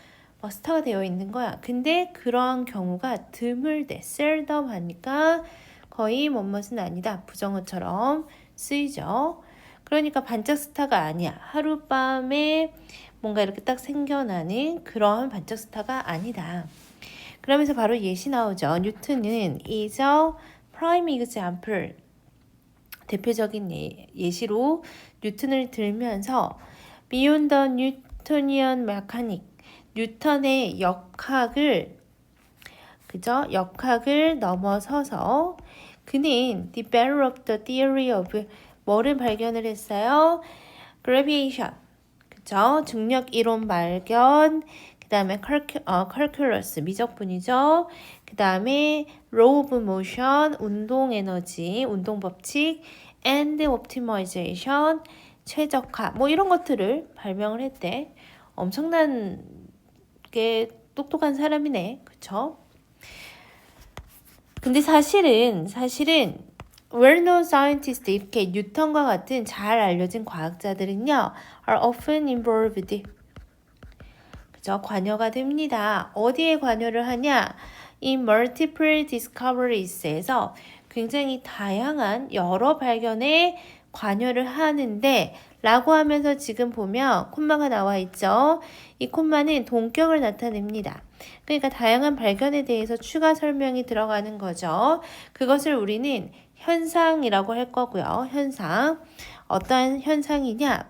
[SPEAKER 1] 스타가 되어 있는 거야. 근데 그러한 경우가 드물대, seldom 하니까 거의 뭐뭇은 아니다. 부정어처럼 쓰이죠. 그러니까 반짝 스타가 아니야. 하룻밤에 뭔가 이렇게 딱 생겨나는 그러한 반짝 스타가 아니다. 그러면서 바로 예시 나오죠. 뉴턴은 is a prime example. 대표적인 예시로 뉴턴을 들면서 beyond the Newtonian mechanics 뉴턴의 역학을 넘어서서 그는 developed the theory of 뭐를 발견을 했어요? gravitation. 그죠? 중력 이론 발견. 그 다음에 calculus 미적분이죠. 그 다음에 law of motion 운동 에너지, 운동 법칙 and optimization 최적화 뭐 이런 것들을 발명을 했대. 엄청난 게 똑똑한 사람이네. 그쵸? 근데 사실은 well-known scientists 이렇게 뉴턴과 같은 잘 알려진 과학자들은요 are often involved. 그죠? 관여가 됩니다. 어디에 관여를 하냐? in multiple discoveries에서 굉장히 다양한 여러 발견에 관여를 하는데 라고 하면서 지금 보면 콤마가 나와 있죠. 이 콤마는 동격을 나타냅니다. 그러니까 다양한 발견에 대해서 추가 설명이 들어가는 거죠. 그것을 우리는 현상이라고 할 거고요. 현상. 어떠한 현상이냐?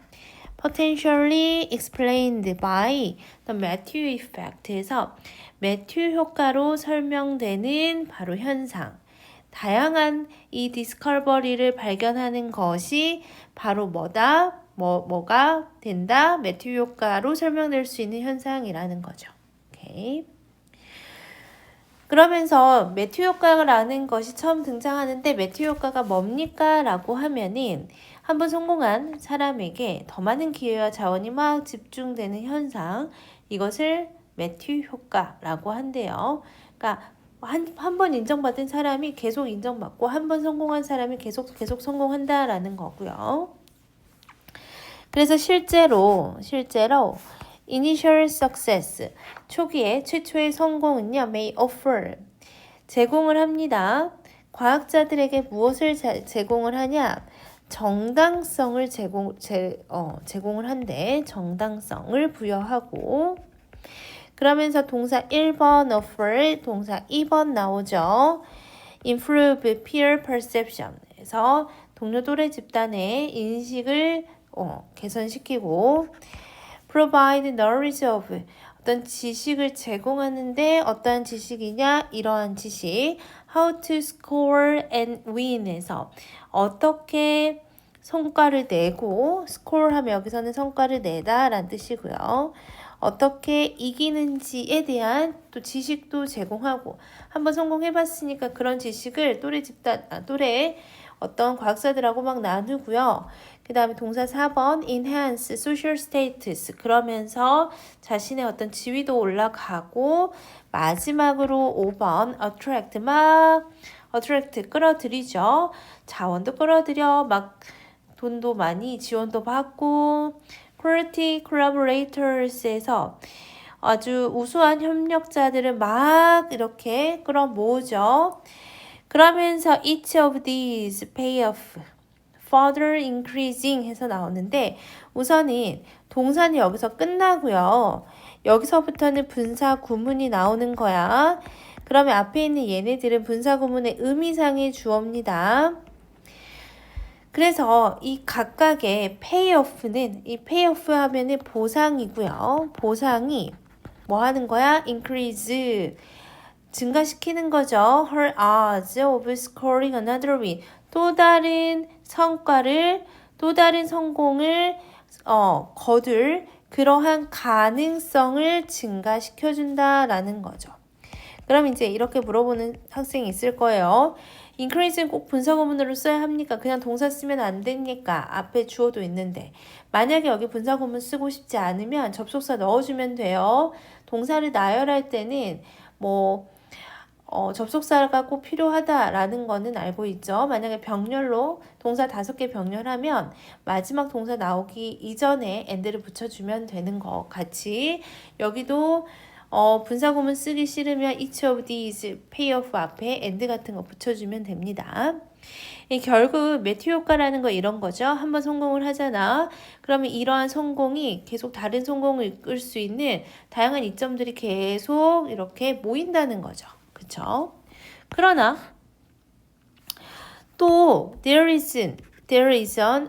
[SPEAKER 1] potentially explained by the Matthew effect에서 매튜 효과로 설명되는 바로 현상. 다양한 이 디스커버리를 발견하는 것이 바로 뭐가 된다? 매튜 효과로 설명될 수 있는 현상이라는 거죠. 오케이. 그러면서 매튜 효과라는 것이 처음 등장하는데 매튜 효과가 뭡니까? 라고 하면은 한번 성공한 사람에게 더 많은 기회와 자원이 막 집중되는 현상 이것을 매튜 효과라고 한대요. 그러니까 한 번 인정받은 사람이 계속 인정받고 한 번 성공한 사람이 계속 성공한다라는 거고요. 그래서 실제로 initial success 초기의 최초의 성공은요 may offer 제공을 합니다. 과학자들에게 무엇을 제공을 하냐? 정당성을 제공을 한대. 정당성을 부여하고 그러면서 동사 1번 offer, 동사 2번 나오죠. improve peer perception에서 동료 또래 집단의 인식을 개선시키고 provide knowledge of 어떤 지식을 제공하는데 어떠한 지식이냐? 이러한 지식 how to score and win에서 어떻게 성과를 내고 score 하면 여기서는 성과를 내다 라는 뜻이고요. 어떻게 이기는지에 대한 또 지식도 제공하고 한번 성공해봤으니까 그런 지식을 또래 어떤 과학자들하고 막 나누고요. 그 다음에 동사 4번 enhance social status 그러면서 자신의 어떤 지위도 올라가고 마지막으로 5번 attract 끌어들이죠. 자원도 끌어들여 막 돈도 많이 지원도 받고 quality collaborators에서 아주 우수한 협력자들을 막 이렇게 끌어모으죠. 그러면서 each of these pay off further increasing 해서 나오는데 우선은 동사는 여기서 끝나고요. 여기서부터는 분사 구문이 나오는 거야. 그러면 앞에 있는 얘네들은 분사 구문의 의미상의 주어입니다. 그래서 이 각각의 payoff는 이 payoff 하면은 보상이고요. 보상이 뭐 하는 거야? increase 증가시키는 거죠. Her odds of scoring another win. 또 다른 성과를, 또 다른 성공을 거둘 그러한 가능성을 증가시켜준다라는 거죠. 그럼 이제 이렇게 물어보는 학생이 있을 거예요. increase는 꼭 분사구문으로 써야 합니까? 그냥 동사 쓰면 안 됩니까? 앞에 주어도 있는데. 만약에 여기 분사구문 쓰고 싶지 않으면 접속사 넣어주면 돼요. 동사를 나열할 때는 접속사가 꼭 필요하다라는 거는 알고 있죠. 만약에 병렬로 동사 5개 병렬하면 마지막 동사 나오기 이전에 and를 붙여주면 되는 거 같이 여기도 분사구문 쓰기 싫으면 each of these payoff 앞에 and 같은 거 붙여주면 됩니다. 결국 매튜 효과라는 거 이런 거죠. 한번 성공을 하잖아. 그러면 이러한 성공이 계속 다른 성공을 이끌 수 있는 다양한 이점들이 계속 이렇게 모인다는 거죠. 그쵸? 그러나 또 there is an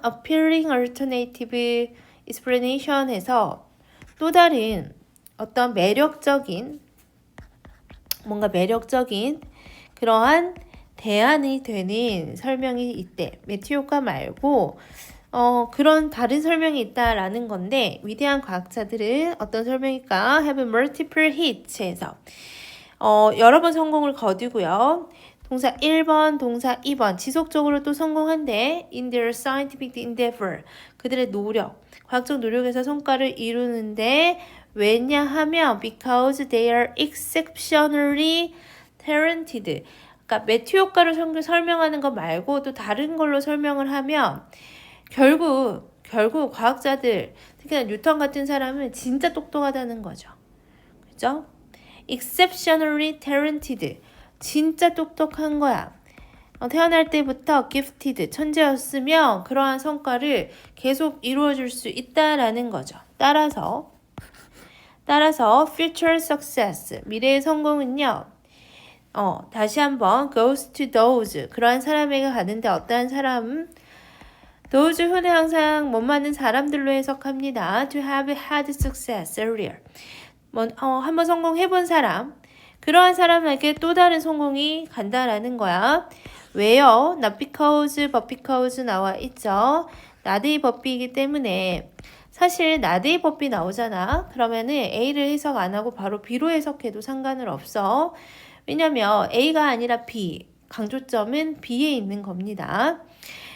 [SPEAKER 1] appealing alternative explanation에서 또 다른 어떤 매력적인 그러한 대안이 되는 설명이 있대. 매튜 효과 말고 그런 다른 설명이 있다라는 건데 위대한 과학자들은 어떤 설명일까? have multiple hits에서 여러 번 성공을 거두고요. 동사 1번, 동사 2번 지속적으로 또 성공한대. in their scientific endeavor 그들의 노력, 과학적 노력에서 성과를 이루는데 왜냐하면 because they are exceptionally talented 그러니까 매튜 효과로 설명하는 거 말고 또 다른 걸로 설명을 하면 결국 과학자들 특히나 뉴턴 같은 사람은 진짜 똑똑하다는 거죠. 그죠? exceptionally talented 진짜 똑똑한 거야. 태어날 때부터 gifted 천재였으면 그러한 성과를 계속 이루어줄 수 있다라는 거죠. 따라서 future success 미래의 성공은요. 다시 한번 goes to those 그러한 사람에게 가는데 어떠한 사람 those 후는 항상 못 맞는 사람들로 해석합니다. to have had success earlier 한번 성공해본 사람 그러한 사람에게 또 다른 성공이 간다라는 거야. 왜요? not because but because 나와 있죠. 나데이 법비이기 때문에 사실 나데이 법비 나오잖아. 그러면은 A를 해석 안 하고 바로 B로 해석해도 상관은 없어. 왜냐면 A가 아니라 B, 강조점은 B에 있는 겁니다.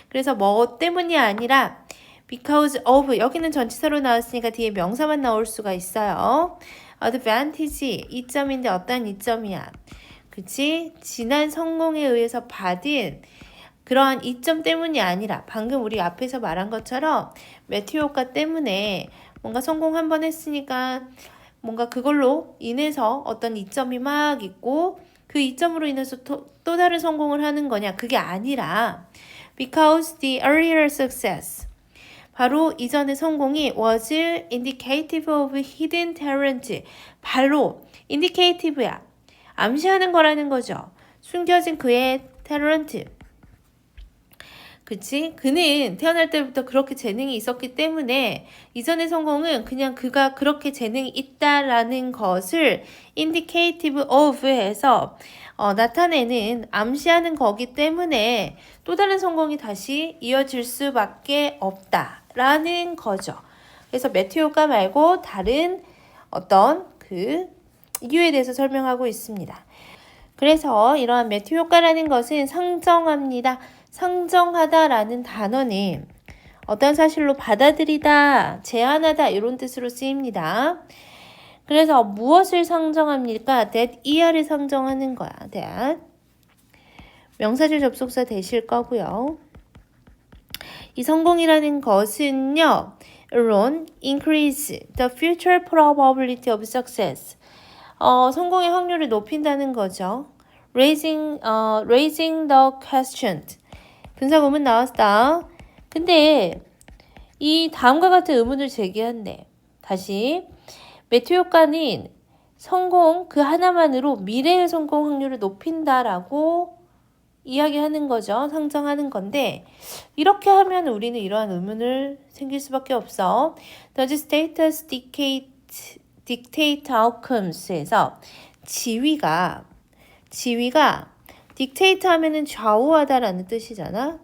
[SPEAKER 1] 그래서 뭐 때문이 아니라 because of 여기는 전치사로 나왔으니까 뒤에 명사만 나올 수가 있어요. advantage 이점인데 어떤 이점이야? 그치? 지난 성공에 의해서 받은 그러한 이점 때문이 아니라 방금 우리 앞에서 말한 것처럼 매튜 효과 때문에 뭔가 성공 한번 했으니까 뭔가 그걸로 인해서 어떤 이점이 막 있고 그 이점으로 인해서 또 다른 성공을 하는 거냐? 그게 아니라 because the earlier success 바로 이전의 성공이 was indicative of hidden talent 바로 indicative야 암시하는 거라는 거죠. 숨겨진 그의 탤런트 그치? 그는 태어날 때부터 그렇게 재능이 있었기 때문에 이전의 성공은 그냥 그가 그렇게 재능이 있다라는 것을 indicative of 해서 나타내는 암시하는 거기 때문에 또 다른 성공이 다시 이어질 수밖에 없다라는 거죠. 그래서 매튜 효과 말고 다른 어떤 그 이유에 대해서 설명하고 있습니다. 그래서 이러한 매튜 효과라는 것은 상정합니다. 상정하다라는 단어는 어떤 사실로 받아들이다, 제안하다 이런 뜻으로 쓰입니다. 그래서 무엇을 상정합니까? that ER을 상정하는 거야. that 명사절 접속사 되실 거고요. 이 성공이라는 것은요. alone increase the future probability of success 성공의 확률을 높인다는 거죠. raising the question 분사구문 나왔다. 근데 이 다음과 같은 의문을 제기한대. 다시 매튜 효과는 성공 그 하나만으로 미래의 성공 확률을 높인다라고 이야기하는 거죠. 상정하는 건데 이렇게 하면 우리는 이러한 의문을 생길 수밖에 없어. Does status dictate outcomes에서 지위가 dictate 하면은 좌우하다라는 뜻이잖아.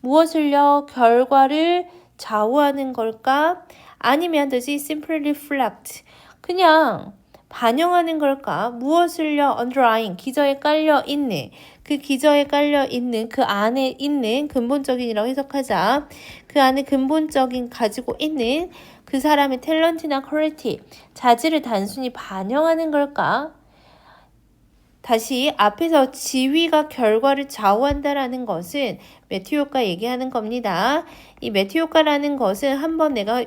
[SPEAKER 1] 무엇을요? 결과를 좌우하는 걸까? 아니면 does it simply reflect? 그냥 반영하는 걸까? 무엇을요? underlying, 기저에 깔려 있는, 그 기저에 깔려 있는 그 안에 있는 근본적인이라고 해석하자. 그 안에 근본적인 가지고 있는 그 사람의 탤런트나 퀄리티, 자질을 단순히 반영하는 걸까? 다시 앞에서 지위가 결과를 좌우한다라는 것은 매튜 효과 얘기하는 겁니다. 이 매튜 효과라는 것은 한번 내가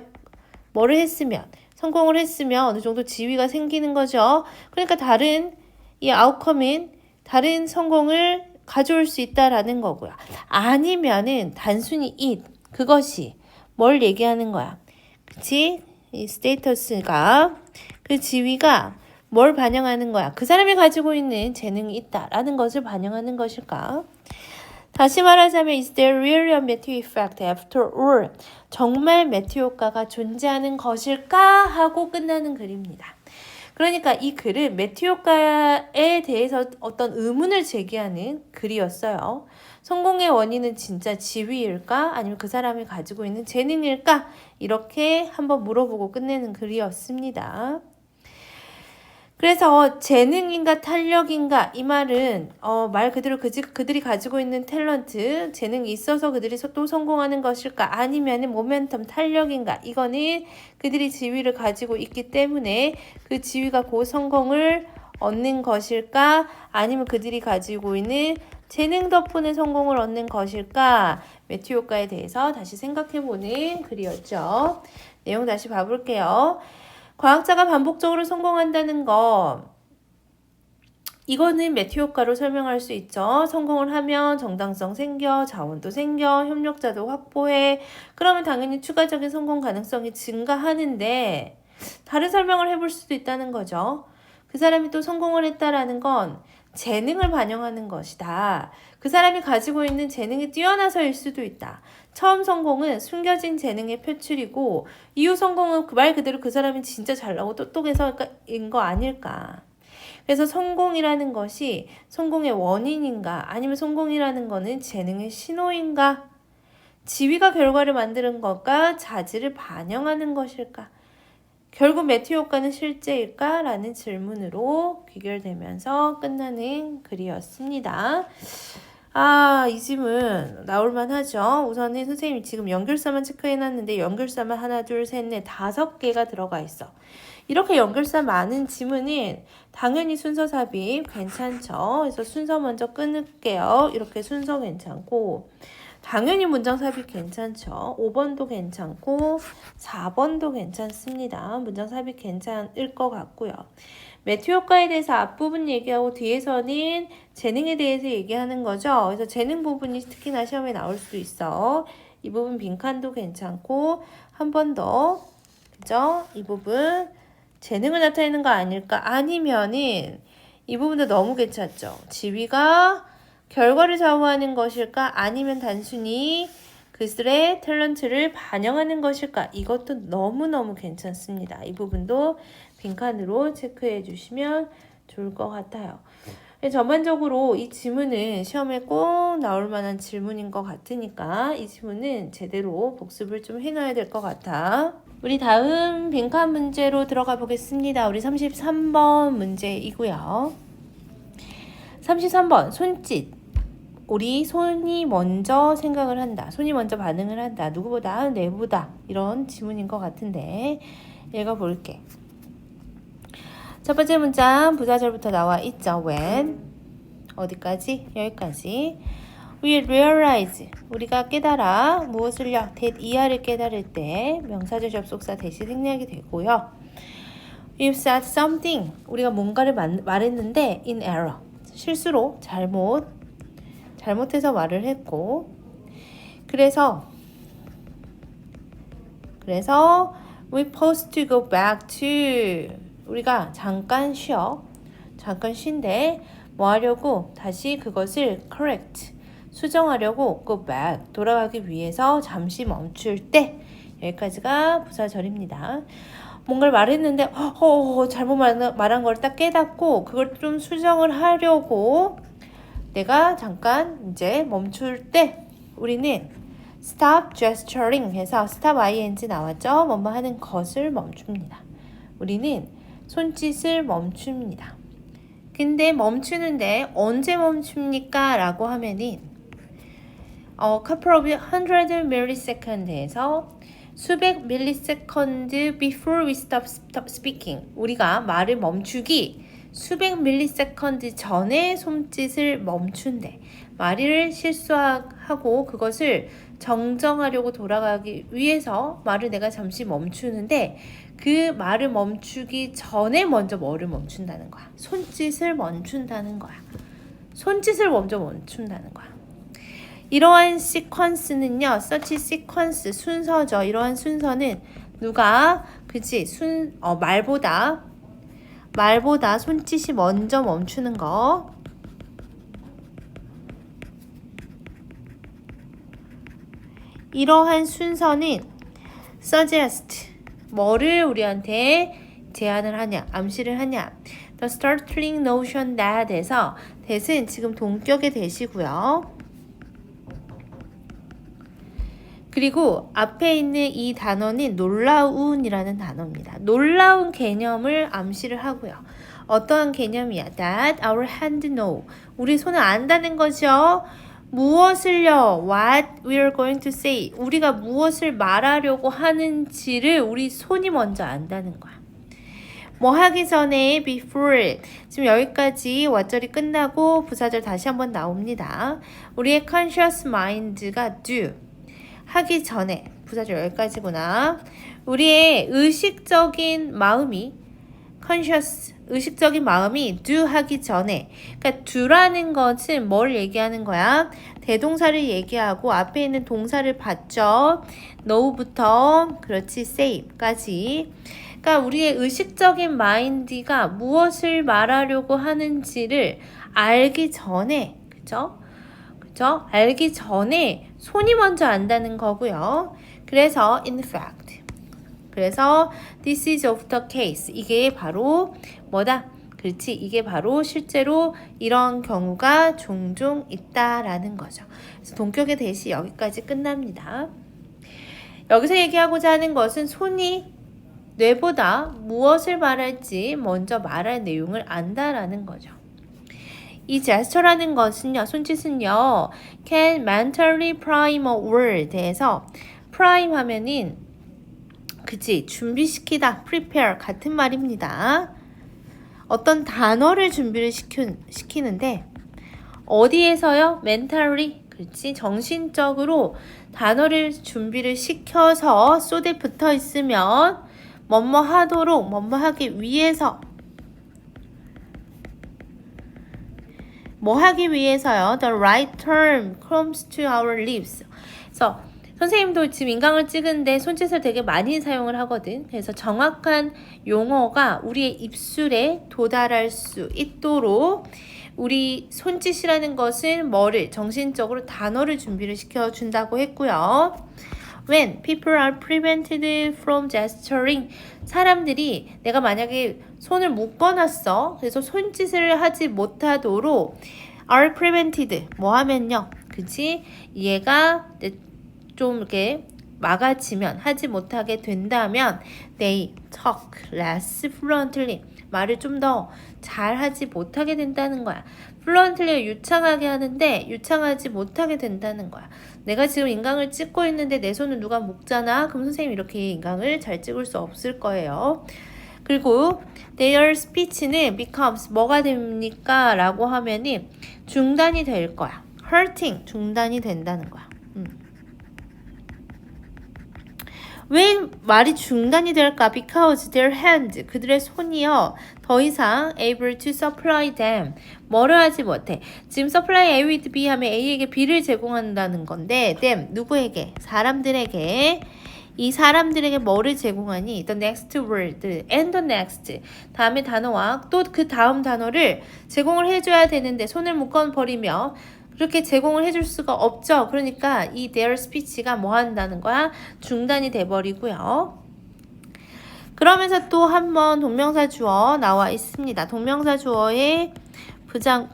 [SPEAKER 1] 뭐를 했으면 성공을 했으면 어느 정도 지위가 생기는 거죠. 그러니까 다른 이 아웃컴은 다른 성공을 가져올 수 있다라는 거고요. 아니면은 단순히 그것이 뭘 얘기하는 거야. 그치? 이 스테이터스가 그 지위가 뭘 반영하는 거야? 그 사람이 가지고 있는 재능이 있다라는 것을 반영하는 것일까? 다시 말하자면 is there really a Matthew effect after all? 정말 매튜 효과가 존재하는 것일까? 하고 끝나는 글입니다. 그러니까 이 글은 매튜 효과에 대해서 어떤 의문을 제기하는 글이었어요. 성공의 원인은 진짜 지위일까? 아니면 그 사람이 가지고 있는 재능일까? 이렇게 한번 물어보고 끝내는 글이었습니다. 그래서 재능인가 탄력인가 이 말은 말 그대로 그들이 가지고 있는 탤런트, 재능이 있어서 그들이 또 성공하는 것일까? 아니면은 모멘텀 탄력인가? 이거는 그들이 지위를 가지고 있기 때문에 그 지위가 그 성공을 얻는 것일까? 아니면 그들이 가지고 있는 재능 덕분에 성공을 얻는 것일까? 매튜 효과에 대해서 다시 생각해보는 글이었죠. 내용 다시 봐볼게요. 과학자가 반복적으로 성공한다는 거, 이거는 매튜 효과로 설명할 수 있죠. 성공을 하면 정당성 생겨, 자원도 생겨, 협력자도 확보해. 그러면 당연히 추가적인 성공 가능성이 증가하는데 다른 설명을 해볼 수도 있다는 거죠. 그 사람이 또 성공을 했다라는 건 재능을 반영하는 것이다. 그 사람이 가지고 있는 재능이 뛰어나서일 수도 있다. 처음 성공은 숨겨진 재능의 표출이고 이후 성공은 그 말 그대로 그 사람이 진짜 잘나고 똑똑해서인 거 아닐까. 그래서 성공이라는 것이 성공의 원인인가 아니면 성공이라는 거는 재능의 신호인가 지위가 결과를 만드는 것과 자질을 반영하는 것일까 결국 매튜 효과는 실제일까? 라는 질문으로 귀결되면서 끝나는 글이었습니다. 이 질문 나올만 하죠. 우선은 선생님이 지금 연결사만 체크해놨는데 연결사만 하나, 둘, 셋, 넷, 5개가 들어가 있어. 이렇게 연결사 많은 지문은 당연히 순서 삽입 괜찮죠. 그래서 순서 먼저 끊을게요. 이렇게 순서 괜찮고 당연히 문장 삽입 괜찮죠. 5번도 괜찮고 4번도 괜찮습니다. 문장 삽입 괜찮을 것 같고요. 매튜 효과에 대해서 앞부분 얘기하고 뒤에서는 재능에 대해서 얘기하는 거죠. 그래서 재능 부분이 특히나 시험에 나올 수도 있어. 이 부분 빈칸도 괜찮고 한 번 더 그죠? 이 부분 재능을 나타내는 거 아닐까? 아니면은 이 부분도 너무 괜찮죠. 지위가 결과를 좌우하는 것일까? 아니면 단순히 그들의 탤런트를 반영하는 것일까? 이것도 너무너무 괜찮습니다. 이 부분도 빈칸으로 체크해 주시면 좋을 것 같아요. 전반적으로 이 지문은 시험에 꼭 나올 만한 질문인 것 같으니까 이 지문은 제대로 복습을 좀 해놔야 될 것 같아. 우리 다음 빈칸 문제로 들어가 보겠습니다. 우리 33번 문제이고요. 33번 손짓. 우리 손이 먼저 생각을 한다. 손이 먼저 반응을 한다. 누구보다? 내보다. 이런 지문인 것 같은데 읽어볼게. 첫 번째 문장 부사절부터 나와 있죠. when 어디까지? 여기까지. We realize 우리가 깨달아 무엇을요? that 이하를 깨달을 때 명사절 접속사 대시 생략이 되고요. We've said something 우리가 뭔가를 말했는데 in error 실수로 잘못해서 말을 했고 그래서 we supposed to go back to 우리가 잠깐 쉬어 잠깐 쉰데 뭐 하려고? 다시 그것을 correct, 수정하려고 go back, 돌아가기 위해서 잠시 멈출 때. 여기까지가 부사절입니다. 뭔가를 말했는데 잘못 말한 걸 딱 깨닫고 그걸 좀 수정을 하려고 내가 잠깐 이제 멈출 때 우리는 stop gesturing 해서 stop ing 나왔죠? 뭐뭐 하는 것을 멈춥니다. 우리는 손짓을 멈춥니다. 근데 멈추는데 언제 멈춥니까? 라고 하면은 couple of 100 milliseconds에서 수백 밀리세컨드 before we stop speaking. 우리가 말을 멈추기 수백 밀리세컨드 전에 손짓을 멈춘대. 말을 실수하고 그것을 정정하려고 돌아가기 위해서 말을 내가 잠시 멈추는데 그 말을 멈추기 전에 먼저 뭐를 멈춘다는 거야. 손짓을 멈춘다는 거야. 손짓을 먼저 멈춘다는 거야. 이러한 시퀀스는요, such sequence, 순서죠. 이러한 순서는 누가, 그치, 말보다 손짓이 먼저 멈추는 거. 이러한 순서는 suggest, 뭐를 우리한테 제안을 하냐, 암시를 하냐. The startling notion that에서 that은 지금 동격의 that이고요. 그리고 앞에 있는 이 단어는 놀라운이라는 단어입니다. 놀라운 개념을 암시를 하고요. 어떠한 개념이야? That our hand know. 우리 손은 안다는 거죠. 무엇을요? What we are going to say. 우리가 무엇을 말하려고 하는지를 우리 손이 먼저 안다는 거야. 뭐 하기 전에 before. 지금 여기까지 왓절이 끝나고 부사절 다시 한번 나옵니다. 우리의 conscious mind가 do. 하기 전에, 부사절 여기까지구나. 우리의 의식적인 마음이 conscious, 의식적인 마음이 do 하기 전에, 그러니까 do라는 것은 뭘 얘기하는 거야? 대동사를 얘기하고 앞에 있는 동사를 받죠. know부터 그렇지 say까지. 그러니까 우리의 의식적인 마인드가 무엇을 말하려고 하는지를 알기 전에, 그죠? 알기 전에 손이 먼저 안다는 거고요. 그래서 in fact, 그래서 this is of the case, 이게 바로 뭐다? 그렇지, 이게 바로 실제로 이런 경우가 종종 있다라는 거죠. 그래서 동격의 대시 여기까지 끝납니다. 여기서 얘기하고자 하는 것은 손이 뇌보다 무엇을 말할지 먼저 말할 내용을 안다라는 거죠. 이 gesture라는 것은요, 손짓은요, can mentally prime a word에서 prime 하면은, 그치, 준비시키다, prepare 같은 말입니다. 어떤 단어를 준비를 시키는데, 어디에서요? mentally, 그렇지, 정신적으로 단어를 준비를 시켜서 쏟에 붙어 있으면, 뭐뭐 하도록, 뭐뭐 하기 위해서, 뭐 하기 위해서요? The right term comes to our lips. 그래서 선생님도 지금 인강을 찍은데 손짓을 되게 많이 사용을 하거든. 그래서 정확한 용어가 우리의 입술에 도달할 수 있도록 우리 손짓이라는 것은 뭐를 정신적으로 단어를 준비를 시켜준다고 했고요. When people are prevented from gesturing, 사람들이 내가 만약에 손을 묶어놨어. 그래서 손짓을 하지 못하도록 are prevented, 뭐 하면요. 그치? 얘가 좀 이렇게 막아지면, 하지 못하게 된다면 they talk less fluently, 말을 좀 더 잘하지 못하게 된다는 거야. fluently가 유창하게 하는데 유창하지 못하게 된다는 거야. 내가 지금 인강을 찍고 있는데 내 손을 누가 묶잖아. 그럼 선생님 이렇게 인강을 잘 찍을 수 없을 거예요. 그리고 their speech는 becomes 뭐가 됩니까? 라고 하면은 중단이 될 거야. hurting, 중단이 된다는 거야. 왜 말이 중단이 될까? Because their hand, 그들의 손이요, 더 이상 able to supply them, 뭐를 하지 못해. 지금 supply A with B 하면 A에게 B를 제공한다는 건데 them, 누구에게? 사람들에게 이 사람들에게 뭐를 제공하니? The next word and the next. 다음의 단어와 또 그 다음 단어를 제공을 해줘야 되는데 손을 묶어버리며 그렇게 제공을 해줄 수가 없죠. 그러니까 이 their speech가 뭐 한다는 거야? 중단이 돼버리고요. 그러면서 또 한번 동명사 주어 나와 있습니다. 동명사 주어의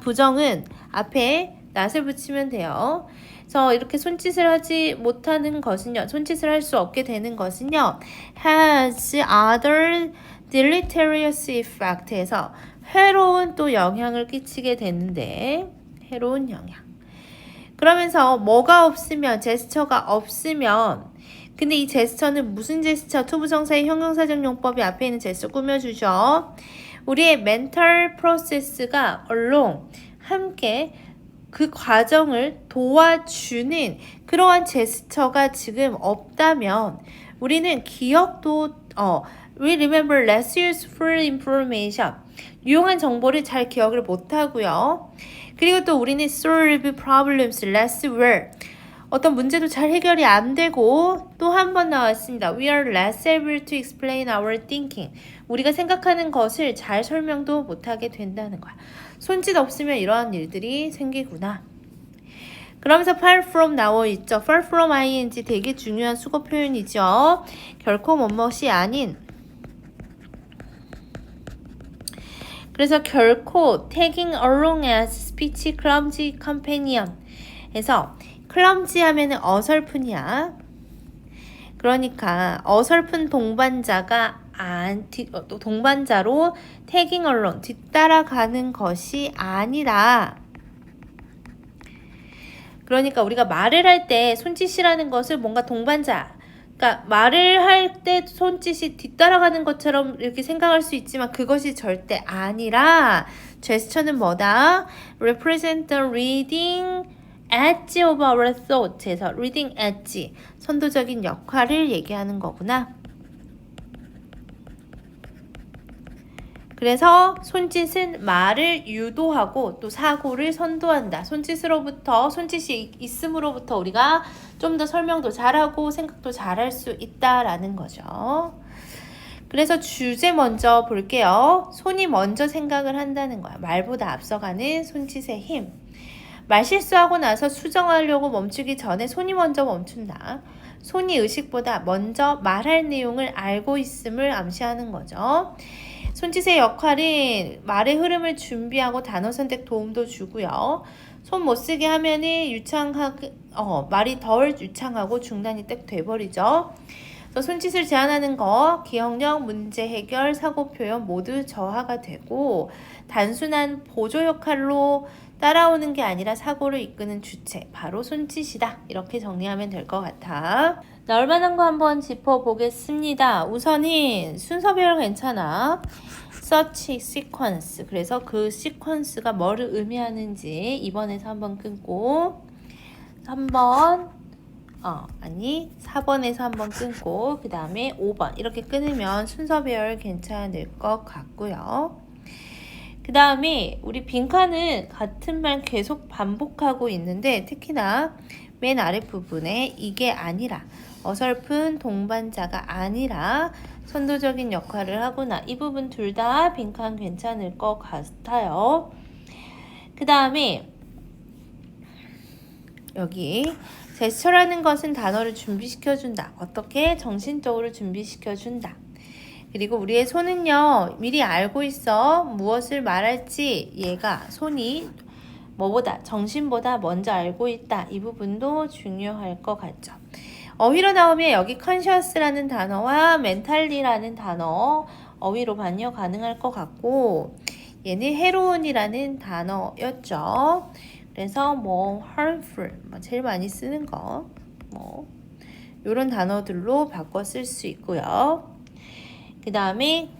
[SPEAKER 1] 부정은 앞에 not을 붙이면 돼요. 그래서 이렇게 손짓을 하지 못하는 것은요. 손짓을 할 수 없게 되는 것은요. has other deleterious effect 해서 해로운 또 영향을 끼치게 되는데 해로운 영향. 그러면서 뭐가 없으면 제스처가 없으면 근데 이 제스처는 무슨 제스처? 투부정사의 형용사적 용법이 앞에 있는 제스처 꾸며주죠. 우리의 mental process가 along 함께 그 과정을 도와주는 그러한 제스처가 지금 없다면 우리는 기억도 we remember less useful information 유용한 정보를 잘 기억을 못하고요. 그리고 또 우리는 solve problems less well 어떤 문제도 잘 해결이 안 되고 또 한 번 나왔습니다. We are less able to explain our thinking. 우리가 생각하는 것을 잘 설명도 못하게 된다는 거야. 손짓 없으면 이러한 일들이 생기구나. 그러면서 far from 나와 있죠. far from ing 되게 중요한 수거 표현이죠. 결코 뭐뭇이 아닌. 그래서 결코 taking along as speech clumsy companion 해서 클럼지 하면은 어설픈이야. 그러니까 어설픈 동반자가 동반자로 tagging along 뒤따라가는 것이 아니라 그러니까 우리가 말을 할 때 손짓이라는 것을 뭔가 동반자 그러니까 말을 할 때 손짓이 뒤따라가는 것처럼 이렇게 생각할 수 있지만 그것이 절대 아니라 제스처는 뭐다? represent the reading edge of our thought에서 reading edge 선도적인 역할을 얘기하는 거구나. 그래서 손짓은 말을 유도하고 또 사고를 선도한다. 손짓이 있음으로부터 우리가 좀 더 설명도 잘하고 생각도 잘할 수 있다라는 거죠. 그래서 주제 먼저 볼게요. 손이 먼저 생각을 한다는 거야. 말보다 앞서가는 손짓의 힘. 말 실수하고 나서 수정하려고 멈추기 전에 손이 먼저 멈춘다. 손이 의식보다 먼저 말할 내용을 알고 있음을 암시하는 거죠. 손짓의 역할은 말의 흐름을 준비하고 단어 선택 도움도 주고요. 손 못 쓰게 하면은 말이 덜 유창하고 중단이 딱 돼버리죠. 그래서 손짓을 제한하는 거, 기억력, 문제 해결, 사고 표현 모두 저하가 되고 단순한 보조 역할로 따라오는 게 아니라 사고를 이끄는 주체, 바로 손짓이다. 이렇게 정리하면 될 것 같아. 나올 만한 거 한번 짚어보겠습니다. 우선은 순서별 괜찮아. Such sequence. 그래서 그 sequence가 뭐를 의미하는지 이번에서 한번 끊고 4번에서 한번 끊고 그 다음에 5번 이렇게 끊으면 순서별 괜찮을 것 같고요. 그 다음에 우리 빈칸은 같은 말 계속 반복하고 있는데 특히나 맨 아랫부분에 이게 아니라 어설픈 동반자가 아니라 선도적인 역할을 하구나. 이 부분 둘 다 빈칸 괜찮을 것 같아요. 그 다음에 여기 제스처라는 것은 단어를 준비시켜준다. 어떻게? 정신적으로 준비시켜준다. 그리고 우리의 손은요. 미리 알고 있어. 무엇을 말할지 얘가 손이 뭐보다 정신보다 먼저 알고 있다. 이 부분도 중요할 것 같죠. 어휘로 나오면 여기 conscious라는 단어와 mentally라는 단어 어휘로 반영 가능할 것 같고 얘는 해로운이라는 단어였죠. 그래서 harmful 제일 많이 쓰는 거 이런 단어들로 바꿔 쓸 수 있고요. 그 다음에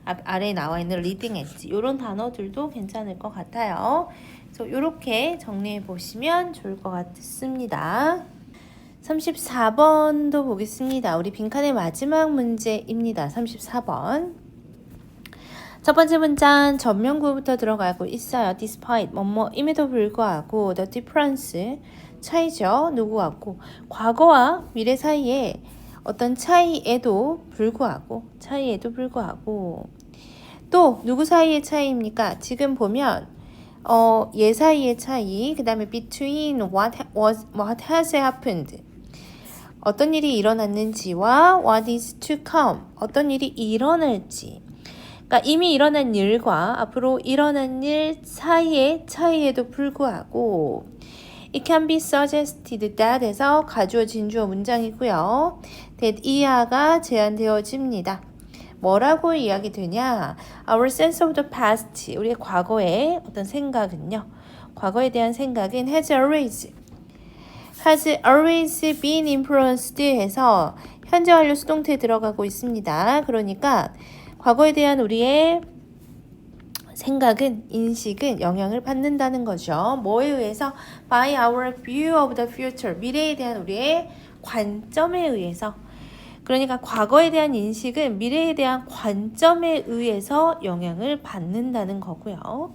[SPEAKER 1] 아래에 나와 있는 reading edge 이런 단어들도 괜찮을 것 같아요. 그래서 이렇게 정리해 보시면 좋을 것 같습니다. 34번도 보겠습니다. 우리 빈칸의 마지막 문제입니다. 34번. 첫 번째 문장 전면구부터 들어가고 있어요. Despite 뭐뭐임에도 불구하고 the difference 차이죠. 누구하고. 과거와 미래 사이에 어떤 차이에도 불구하고 또 누구 사이의 차이입니까? 지금 보면 얘 사이의 차이, 그 다음에 between what has happened, 어떤 일이 일어났는지와 what is to come, 어떤 일이 일어날지. 그러니까 이미 일어난 일과 앞으로 일어난 일 사이의 차이에도 불구하고 It can be suggested that에서 가주어진 주어 문장이고요. that 이하가 제한되어집니다. 뭐라고 이야기 되냐? Our sense of the past, 우리의 과거의 어떤 생각은요. 과거에 대한 생각은 has always been influenced 해서 현재 완료 수동태에 들어가고 있습니다. 그러니까 과거에 대한 우리의 생각은, 인식은 영향을 받는다는 거죠. 뭐에 의해서? By our view of the future, 미래에 대한 우리의 관점에 의해서. 그러니까 과거에 대한 인식은 미래에 대한 관점에 의해서 영향을 받는다는 거고요.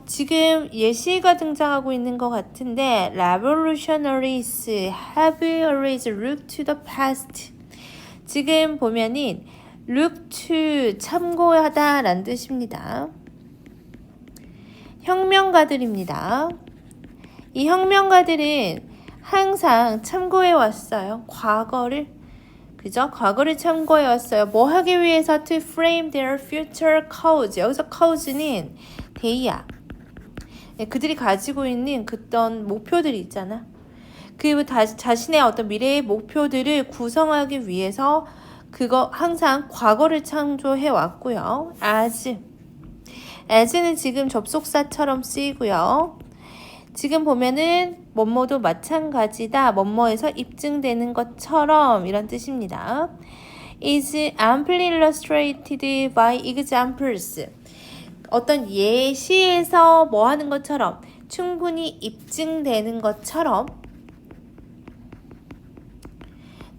[SPEAKER 1] 지금 예시가 등장하고 있는 것 같은데 Revolutionaries have always looked to the past. 지금 보면은 look to, 참고하다 라는 뜻입니다. 혁명가들입니다. 이 혁명가들은 항상 참고해 왔어요. 과거를. 그죠? 과거를 참고해 왔어요. 뭐 하기 위해서? To frame their future cause. 여기서 cause는 대의야. 그들이 가지고 있는 그떤 목표들이 있잖아. 그 자신의 어떤 미래의 목표들을 구성하기 위해서 그거 항상 과거를 창조해 왔고요. as는 지금 접속사처럼 쓰이고요. 지금 보면은 뭐뭐도 마찬가지다. 뭐뭐에서 입증되는 것처럼 이런 뜻입니다. is amply illustrated by examples. 어떤 예시에서 뭐 하는 것처럼 충분히 입증되는 것처럼.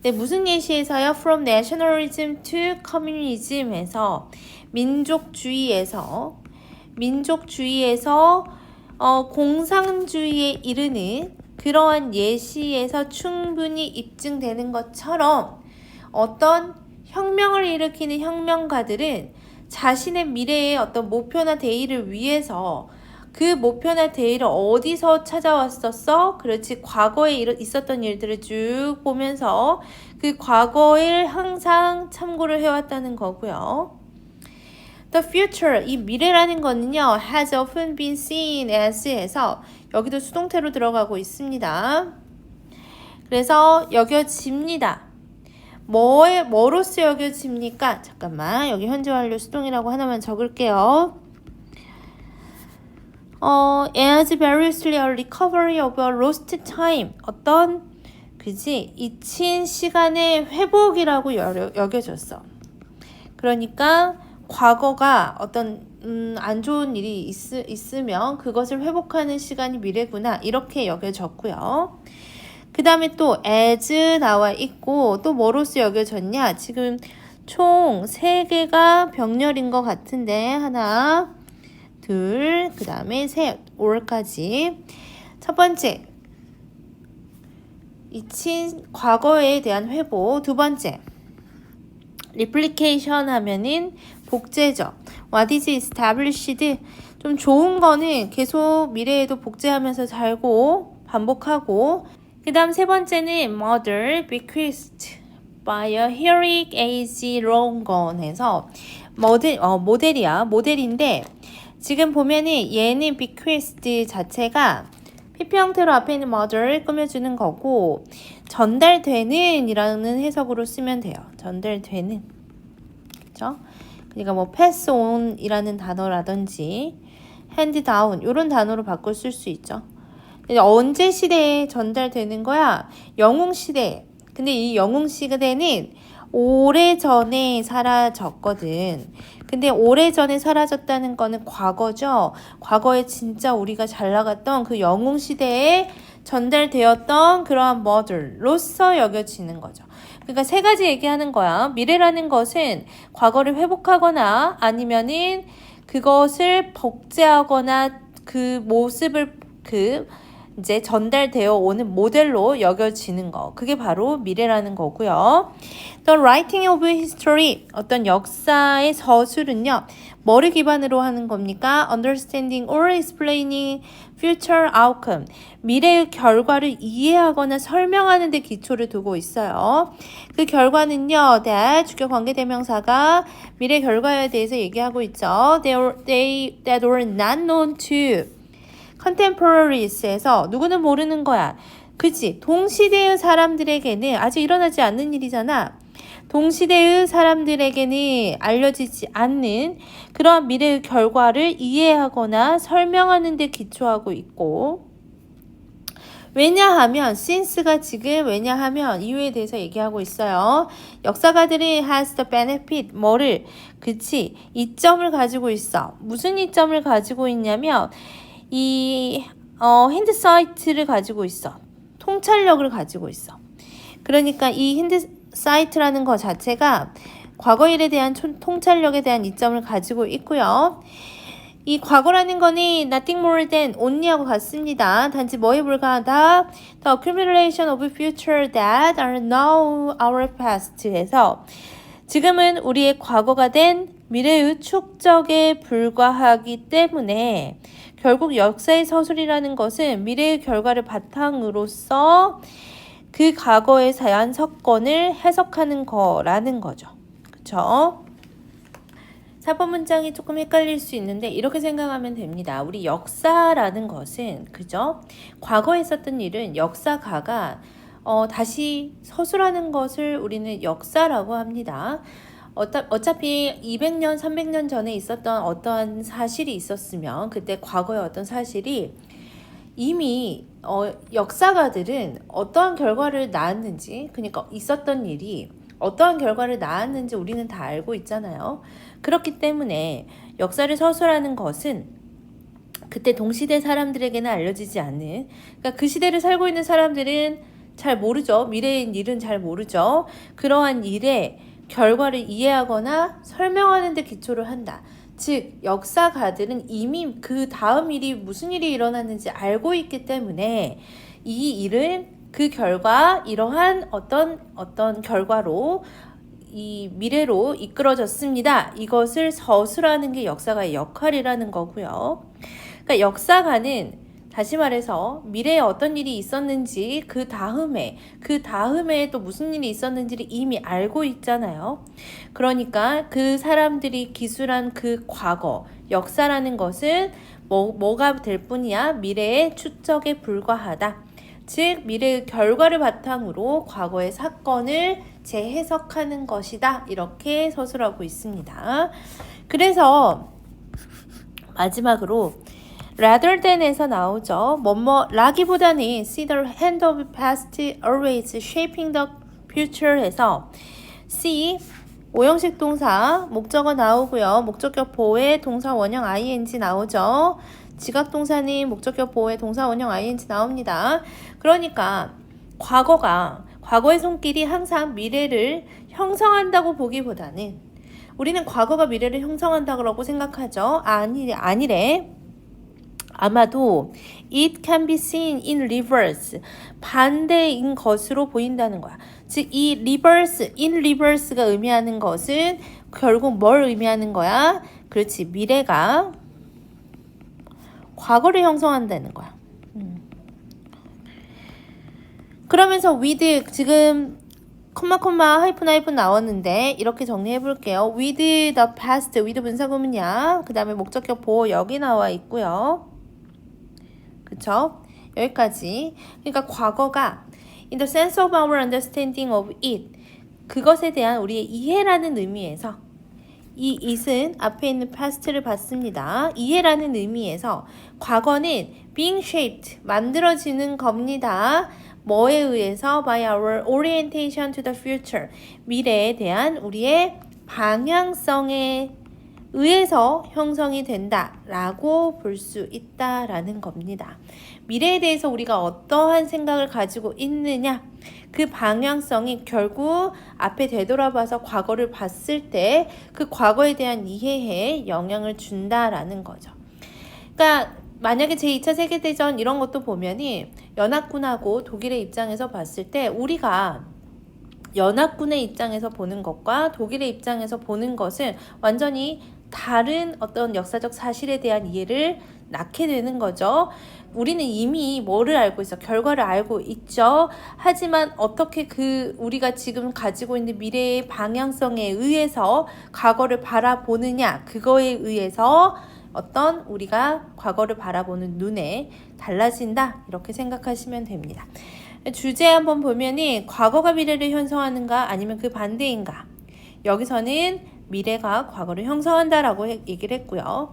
[SPEAKER 1] 네, 무슨 예시에서요? From nationalism to communism에서 민족주의에서 공산주의에 이르는 그러한 예시에서 충분히 입증되는 것처럼 어떤 혁명을 일으키는 혁명가들은 자신의 미래의 어떤 목표나 대의를 위해서 그 목표나 대의를 어디서 찾아왔었어? 그렇지, 과거에 있었던 일들을 쭉 보면서 그 과거를 항상 참고를 해왔다는 거고요. The future, 이 미래라는 거는요, has often been seen as 해서 여기도 수동태로 들어가고 있습니다. 그래서 여겨집니다. 뭐로서 여겨집니까? 잠깐만, 여기 현재 완료 수동이라고 하나만 적을게요. as variously a recovery of a lost time. 어떤, 그지? 잊힌 시간의 회복이라고 여겨졌어. 그러니까 과거가 어떤 안 좋은 일이 있으면 그것을 회복하는 시간이 미래구나 이렇게 여겨졌고요. 그 다음에 또 as 나와 있고 또 뭐로서 여겨졌냐? 지금 총 3개가 병렬인 것 같은데 하나, 둘, 그 다음에 셋, or까지. 첫 번째, 잊힌 과거에 대한 회복. 두 번째, replication 하면은 복제죠. What is established? 좀 좋은 거는 계속 미래에도 복제하면서 살고 반복하고. 그 다음 세 번째는 mother bequeathed by a heroic age long gone 해서 모델인데 지금 보면은 얘는 bequeathed 자체가 PP 형태로 앞에 있는 mother를 꾸며주는 거고 전달되는 이라는 해석으로 쓰면 돼요. 전달되는. 그죠? 그러니까 뭐 pass on 이라는 단어라든지 hand down 이런 단어로 바꿔 쓸 수 있죠. 언제 시대에 전달되는 거야? 영웅 시대. 근데 이 영웅 시대는 오래전에 사라졌거든. 근데 오래전에 사라졌다는 거는 과거죠. 과거에 진짜 우리가 잘 나갔던 그 영웅 시대에 전달되었던 그러한 mother로서 여겨지는 거죠. 그러니까 3가지 얘기하는 거야. 미래라는 것은 과거를 회복하거나 아니면은 그것을 복제하거나 그 모습을 이제 전달되어 오는 모델로 여겨지는 거. 그게 바로 미래라는 거고요. The writing of history, 어떤 역사의 서술은요. 뭐를 기반으로 하는 겁니까? Understanding or explaining future outcome. 미래의 결과를 이해하거나 설명하는 데 기초를 두고 있어요. 그 결과는요. that 주격 관계대명사가 미래 결과에 대해서 얘기하고 있죠. That were not known to contemporaries.에서 누구는 모르는 거야. 그치? 동시대의 사람들에게는 아직 일어나지 않는 일이잖아. 동시대의 사람들에게는 알려지지 않는 그러한 미래의 결과를 이해하거나 설명하는 데 기초하고 있고, 왜냐하면 since가 지금 왜냐하면 이유에 대해서 얘기하고 있어요. 역사가들이 has the benefit 뭐를 그치 이점을 가지고 있어. 무슨 이점을 가지고 있냐면 이 핸드사이트를 가지고 있어. 통찰력을 가지고 있어. 그러니까 이 핸드사이트라는 것 자체가 과거 일에 대한 통찰력에 대한 이점을 가지고 있고요. 이 과거라는 거는 nothing more than only하고 같습니다. 단지 뭐에 불과하다? The accumulation of future that are now our past에서 지금은 우리의 과거가 된 미래의 축적에 불과하기 때문에 결국 역사의 서술이라는 것은 미래의 결과를 바탕으로서 그 과거의 사안 사건을 해석하는 거라는 거죠. 그쵸? 4번 문장이 조금 헷갈릴 수 있는데 이렇게 생각하면 됩니다. 우리 역사라는 것은 그죠? 과거에 있었던 일은 역사가가 다시 서술하는 것을 우리는 역사라고 합니다. 어차피 200년, 300년 전에 있었던 어떠한 사실이 있었으면 그때 과거의 어떤 사실이 이미 역사가들은 어떠한 결과를 낳았는지 그러니까 있었던 일이 어떠한 결과를 낳았는지 우리는 다 알고 있잖아요. 그렇기 때문에 역사를 서술하는 것은 그때 동시대 사람들에게는 알려지지 않는 그러니까 그 시대를 살고 있는 사람들은 잘 모르죠. 미래의 일은 잘 모르죠. 그러한 일의 결과를 이해하거나 설명하는 데 기초를 한다. 즉 역사가들은 이미 그 다음 일이 무슨 일이 일어났는지 알고 있기 때문에 이 일은 그 결과 이러한 어떤 결과로 이 미래로 이끌어졌습니다. 이것을 서술하는 게 역사가의 역할이라는 거고요. 그러니까 역사가는 다시 말해서 미래에 어떤 일이 있었는지 그 다음에 또 무슨 일이 있었는지를 이미 알고 있잖아요. 그러니까 그 사람들이 기술한 그 과거, 역사라는 것은 뭐가 될 뿐이야? 미래의 추적에 불과하다. 즉 미래의 결과를 바탕으로 과거의 사건을 재해석하는 것이다. 이렇게 서술하고 있습니다. 그래서 마지막으로 rather than에서 나오죠. 라기보다는 see the hand of past always shaping the future 해서 see 오형식 동사 목적어 나오고요. 목적격 보호의 동사 원형 ing 나오죠. 지각동사는 목적격 보호의 동사 원형 ing 나옵니다. 그러니까 과거의 손길이 항상 미래를 형성한다고 보기보다는 우리는 과거가 미래를 형성한다고 생각하죠. 아니래. 아마도 it can be seen in reverse 반대인 것으로 보인다는 거야. 즉 이 reverse, in reverse가 의미하는 것은 결국 뭘 의미하는 거야? 그렇지 미래가 과거를 형성한다는 거야. 그러면서 with 지금 콤마 하이픈 나왔는데 이렇게 정리해 볼게요. with the past, with 분사구문이야. 그 다음에 목적격 보호 여기 나와 있고요. 그쵸? 여기까지. 그러니까 과거가 in the sense of our understanding of it 그것에 대한 우리의 이해라는 의미에서 이 it은 앞에 있는 past를 받습니다. 이해라는 의미에서 과거는 being shaped 만들어지는 겁니다. 뭐에 의해서? by our orientation to the future 미래에 대한 우리의 방향성에 의해서 형성이 된다라고 볼 수 있다라는 겁니다. 미래에 대해서 우리가 어떠한 생각을 가지고 있느냐 그 방향성이 결국 앞에 되돌아봐서 과거를 봤을 때 그 과거에 대한 이해에 영향을 준다라는 거죠. 그러니까 만약에 제2차 세계대전 이런 것도 보면이 연합군하고 독일의 입장에서 봤을 때 우리가 연합군의 입장에서 보는 것과 독일의 입장에서 보는 것은 완전히 다른 어떤 역사적 사실에 대한 이해를 낳게 되는 거죠. 우리는 이미 뭐를 알고 있어? 결과를 알고 있죠. 하지만 어떻게 우리가 지금 가지고 있는 미래의 방향성에 의해서 과거를 바라보느냐, 그거에 의해서 어떤 우리가 과거를 바라보는 눈에 달라진다. 이렇게 생각하시면 됩니다. 주제 한번 보면이 과거가 미래를 형성하는가 아니면 그 반대인가. 여기서는 미래가 과거를 형성한다라고 얘기를 했고요.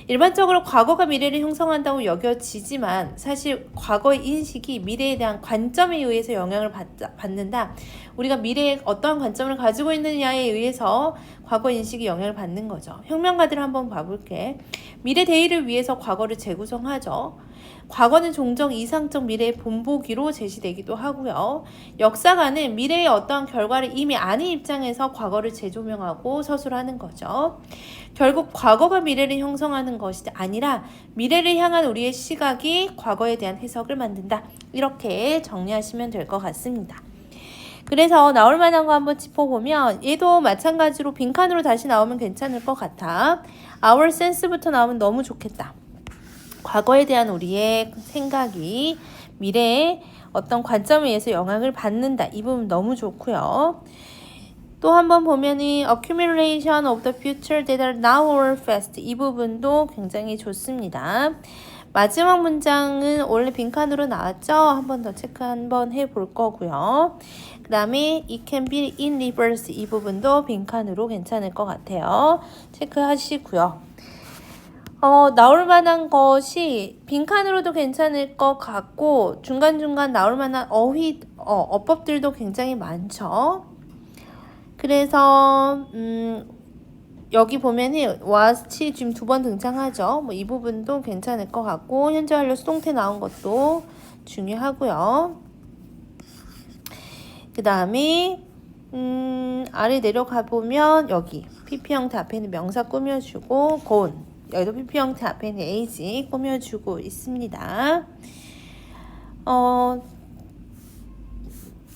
[SPEAKER 1] 일반적으로 과거가 미래를 형성한다고 여겨지지만 사실 과거의 인식이 미래에 대한 관점에 의해서 영향을 받는다. 우리가 미래에 어떠한 관점을 가지고 있느냐에 의해서 과거 인식이 영향을 받는 거죠. 혁명가들을 한번 봐볼게. 미래 대의를 위해서 과거를 재구성하죠. 과거는 종종 이상적 미래의 본보기로 제시되기도 하고요. 역사가는 미래의 어떠한 결과를 이미 아는 입장에서 과거를 재조명하고 서술하는 거죠. 결국 과거가 미래를 형성하는 것이 아니라 미래를 향한 우리의 시각이 과거에 대한 해석을 만든다. 이렇게 정리하시면 될 것 같습니다. 그래서 나올 만한 거 한번 짚어보면 얘도 마찬가지로 빈칸으로 다시 나오면 괜찮을 것 같아. Our sense부터 나오면 너무 좋겠다. 과거에 대한 우리의 생각이 미래의 어떤 관점에 의해서 영향을 받는다. 이 부분 너무 좋고요. 또 한번 보면은 accumulation of the future that are now or fast. 이 부분도 굉장히 좋습니다. 마지막 문장은 원래 빈칸으로 나왔죠? 한번 더 체크 한번 해볼 거고요. 그 다음에 it can be in reverse. 이 부분도 빈칸으로 괜찮을 것 같아요. 체크하시고요. 나올 만한 것이 빈칸으로도 괜찮을 것 같고 중간중간 나올 만한 어법들도 굉장히 많죠. 그래서 여기 보면은 was이 지금 2번 등장하죠. 뭐 이 부분도 괜찮을 것 같고 현재 완료 수동태 나온 것도 중요하고요. 그 다음에 아래 내려가 보면 여기 PP 형태 앞에 있는 명사 꾸며주고 gone. 여기도 PP 형태 앞에 있는 age 꾸며주고 있습니다.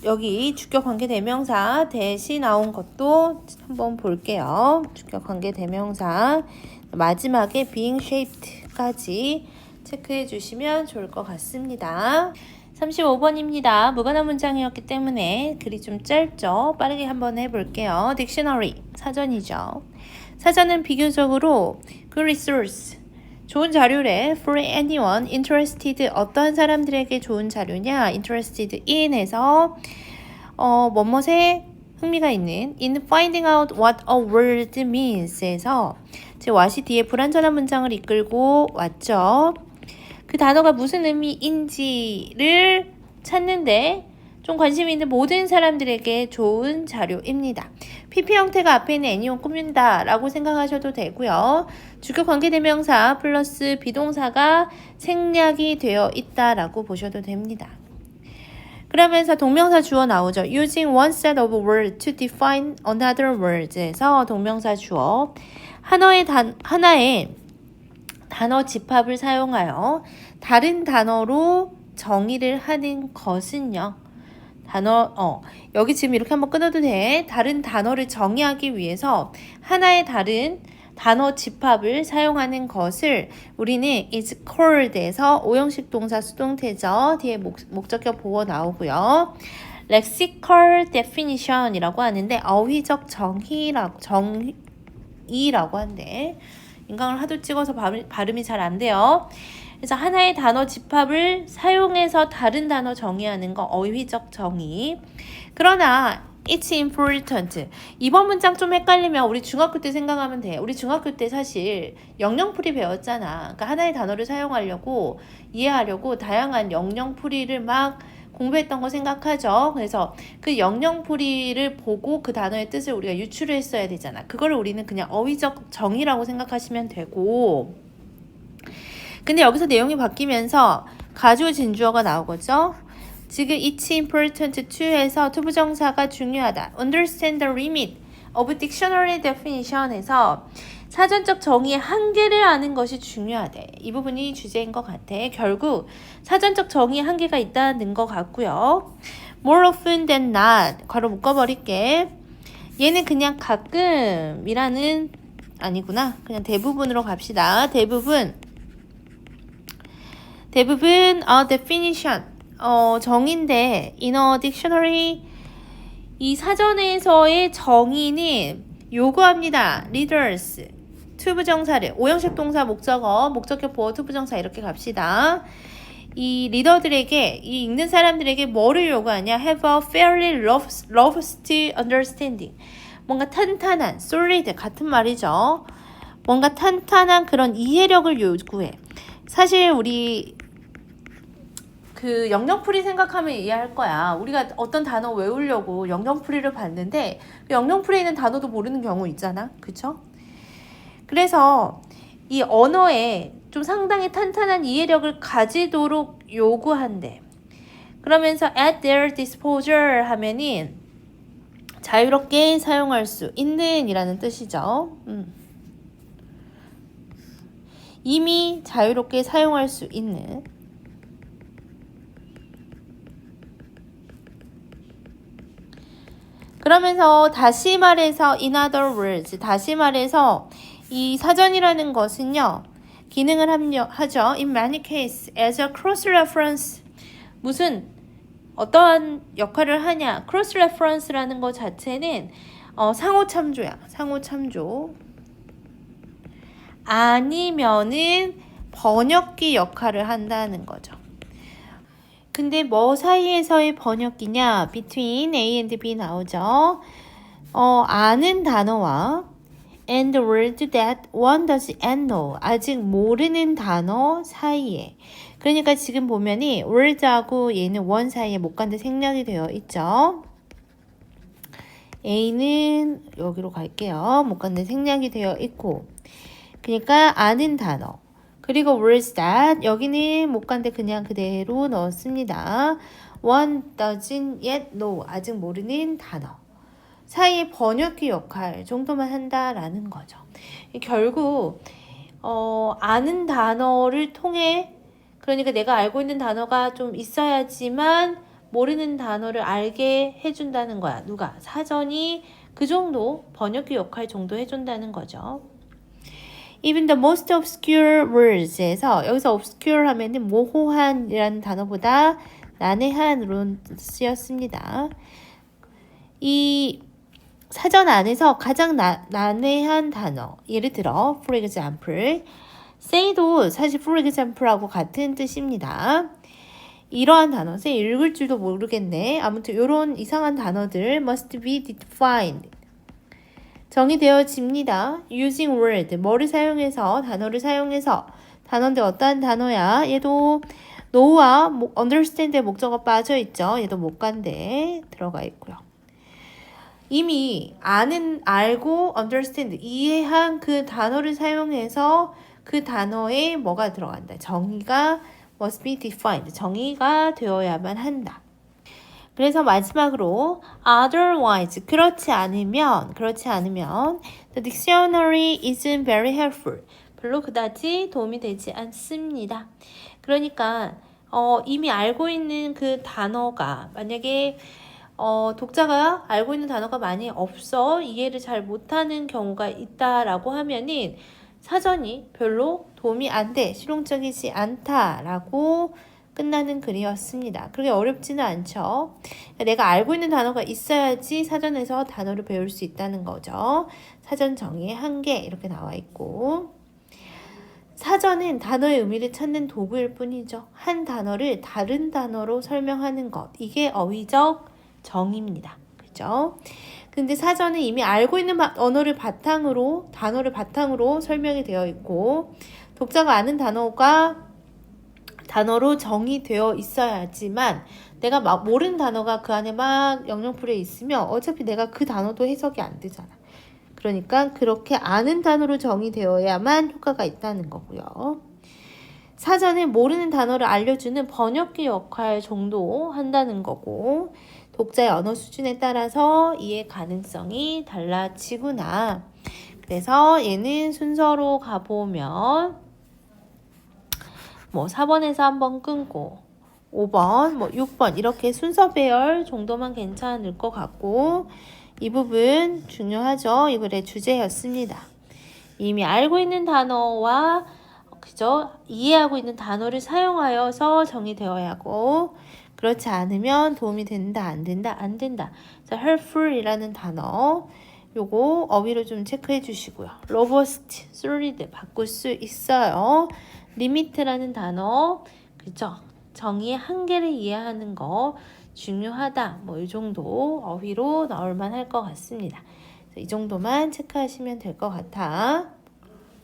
[SPEAKER 1] 여기 주격관계대명사 대시 나온 것도 한번 볼게요. 주격관계대명사 마지막에 being shaped까지 체크해 주시면 좋을 것 같습니다. 35번입니다. 무관한 문장이었기 때문에 글이 좀 짧죠. 빠르게 한번 해볼게요. 딕셔너리 사전이죠. 사전은 비교적으로 good resource, 좋은 자료래. for anyone interested, 어떠한 사람들에게 좋은 자료냐. interested in에서 뭐뭇에 흥미가 있는 in finding out what a word means에서 제 what이 뒤에 불완전한 문장을 이끌고 왔죠. 그 단어가 무슨 의미인지를 찾는데 좀 관심이 있는 모든 사람들에게 좋은 자료입니다. PP 형태가 앞에 있는 anyone 꾸민다 라고 생각하셔도 되고요. 주격 관계대명사 플러스 비동사가 생략이 되어 있다 라고 보셔도 됩니다. 그러면서 동명사 주어 나오죠. Using one set of words to define another words에서 동명사 주어 하나의 단어 집합을 사용하여 다른 단어로 정의를 하는 것은요. 여기 지금 이렇게 한번 끊어도 돼. 다른 단어를 정의하기 위해서 하나의 다른 단어 집합을 사용하는 것을 우리는 is called에서 오형식 동사 수동태죠. 뒤에 목적격 보어 나오고요. lexical definition이라고 하는데 어휘적 정의라고 한대. 인강을 하도 찍어서 발음이 잘 안 돼요. 그래서 하나의 단어 집합을 사용해서 다른 단어 정의하는 거 어휘적 정의. 그러나 it's important. 이번 문장 좀 헷갈리면 우리 중학교 때 생각하면 돼. 우리 중학교 때 사실 영영풀이 배웠잖아. 그러니까 하나의 단어를 사용하려고 이해하려고 다양한 영영풀이를 막 공부했던 거 생각하죠. 그래서 그 영영풀이를 보고 그 단어의 뜻을 우리가 유추를 했어야 되잖아. 그거를 우리는 그냥 어휘적 정의라고 생각하시면 되고 근데 여기서 내용이 바뀌면서 가주어 진주어가 나오겠죠. 지금 it's important to에서 투부정사가 중요하다. understand the limit of dictionary definition에서 사전적 정의의 한계를 아는 것이 중요하대. 이 부분이 주제인 것 같아. 결국 사전적 정의의 한계가 있다는 것 같고요. More often than not, 괄호 묶어버릴게. 얘는 그냥 가끔이라는 아니구나. 그냥 대부분으로 갑시다. 대부분 definition 정의인데 in a dictionary 이 사전에서의 정의는 요구합니다. readers 투부정사를 오형식 동사 목적어 목적격 보어 투부정사 이렇게 갑시다. 이 리더들에게 이 읽는 사람들에게 뭐를 요구하냐? have a fairly robust understanding 뭔가 탄탄한 solid 같은 말이죠. 뭔가 탄탄한 그런 이해력을 요구해. 사실 우리 그 영영풀이 생각하면 이해할 거야. 우리가 어떤 단어 외우려고 영영풀이를 봤는데 그 영영풀이에 있는 단어도 모르는 경우 있잖아. 그쵸? 그래서 이 언어에 좀 상당히 탄탄한 이해력을 가지도록 요구한대. 그러면서 at their disposal 하면은 자유롭게 사용할 수 있는 이라는 뜻이죠. 이미 자유롭게 사용할 수 있는 그러면서 다시 말해서 in other words 다시 말해서 이 사전이라는 것은요 기능을 하죠. in many cases as a cross reference 무슨 어떠한 역할을 하냐 cross reference라는 것 자체는 상호 참조야. 상호 참조 아니면은 번역기 역할을 한다는 거죠. 근데 뭐 사이에서의 번역기냐? between A and B 나오죠. 아는 단어와 and the word that one doesn't know 아직 모르는 단어 사이에 그러니까 지금 보면이 word하고 얘는 one 사이에 못간데 생략이 되어 있죠. A는 여기로 갈게요. 못간데 생략이 되어 있고 그러니까 아는 단어 그리고 words that 여기는 못 간데 그냥 그대로 넣었습니다. One doesn't yet know 아직 모르는 단어 사이의 번역기 역할 정도만 한다라는 거죠. 결국 아는 단어를 통해 그러니까 내가 알고 있는 단어가 좀 있어야지만 모르는 단어를 알게 해준다는 거야. 누가? 사전이 그 정도 번역기 역할 정도 해준다는 거죠. Even the most obscure words에서 여기서 obscure 하면은 모호한이라는 단어보다 난해한으로 쓰였습니다. 이 사전 안에서 가장 난해한 단어 예를 들어 for example say도 사실 for example하고 같은 뜻입니다. 이러한 단어 say 읽을 줄도 모르겠네. 아무튼 이런 이상한 단어들 must be defined 정의되어집니다. using word, 뭐를 사용해서, 단어를 사용해서. 단어인데 어떠한 단어야? 얘도 know와 understand의 목적어 빠져있죠. 얘도 못 간데 들어가 있고요. 이미 알고 understand, 이해한 그 단어를 사용해서 그 단어에 뭐가 들어간다. 정의가 must be defined, 정의가 되어야만 한다. 그래서 마지막으로 otherwise 그렇지 않으면 the dictionary isn't very helpful 별로 그다지 도움이 되지 않습니다. 그러니까 이미 알고 있는 그 단어가 만약에 독자가 알고 있는 단어가 많이 없어 이해를 잘 못하는 경우가 있다라고 하면은 사전이 별로 도움이 안 돼 실용적이지 않다라고 끝나는 글이었습니다. 그렇게 어렵지는 않죠. 내가 알고 있는 단어가 있어야지 사전에서 단어를 배울 수 있다는 거죠. 사전 정의의 한계 이렇게 나와 있고 사전은 단어의 의미를 찾는 도구일 뿐이죠. 한 단어를 다른 단어로 설명하는 것 이게 어휘적 정의입니다. 그죠? 근데 사전은 이미 알고 있는 단어를 바탕으로 설명이 되어 있고 독자가 아는 단어로 정의되어 있어야지만 내가 막 모르는 단어가 그 안에 막 영영풀에 있으면 어차피 내가 그 단어도 해석이 안 되잖아. 그러니까 그렇게 아는 단어로 정의되어야만 효과가 있다는 거고요. 사전에 모르는 단어를 알려주는 번역기 역할 정도 한다는 거고 독자의 언어 수준에 따라서 이해 가능성이 달라지구나. 그래서 얘는 순서로 가보면 뭐 4번에서 한번 끊고 5번, 뭐 6번 이렇게 순서 배열 정도만 괜찮을 것 같고 이 부분 중요하죠. 이 글의 주제였습니다. 이미 알고 있는 단어와 그죠? 이해하고 있는 단어를 사용하여서 정의되어야 하고 그렇지 않으면 도움이 된다, 안 된다, 안 된다. 자, helpful이라는 단어 요거 어휘로 좀 체크해 주시고요. robust, solid 바꿀 수 있어요. limit라는 단어 그죠? 정의의 한계를 이해하는 거 중요하다. 뭐 이 정도 어휘로 나올 만할 것 같습니다. 이 정도만 체크하시면 될 것 같아.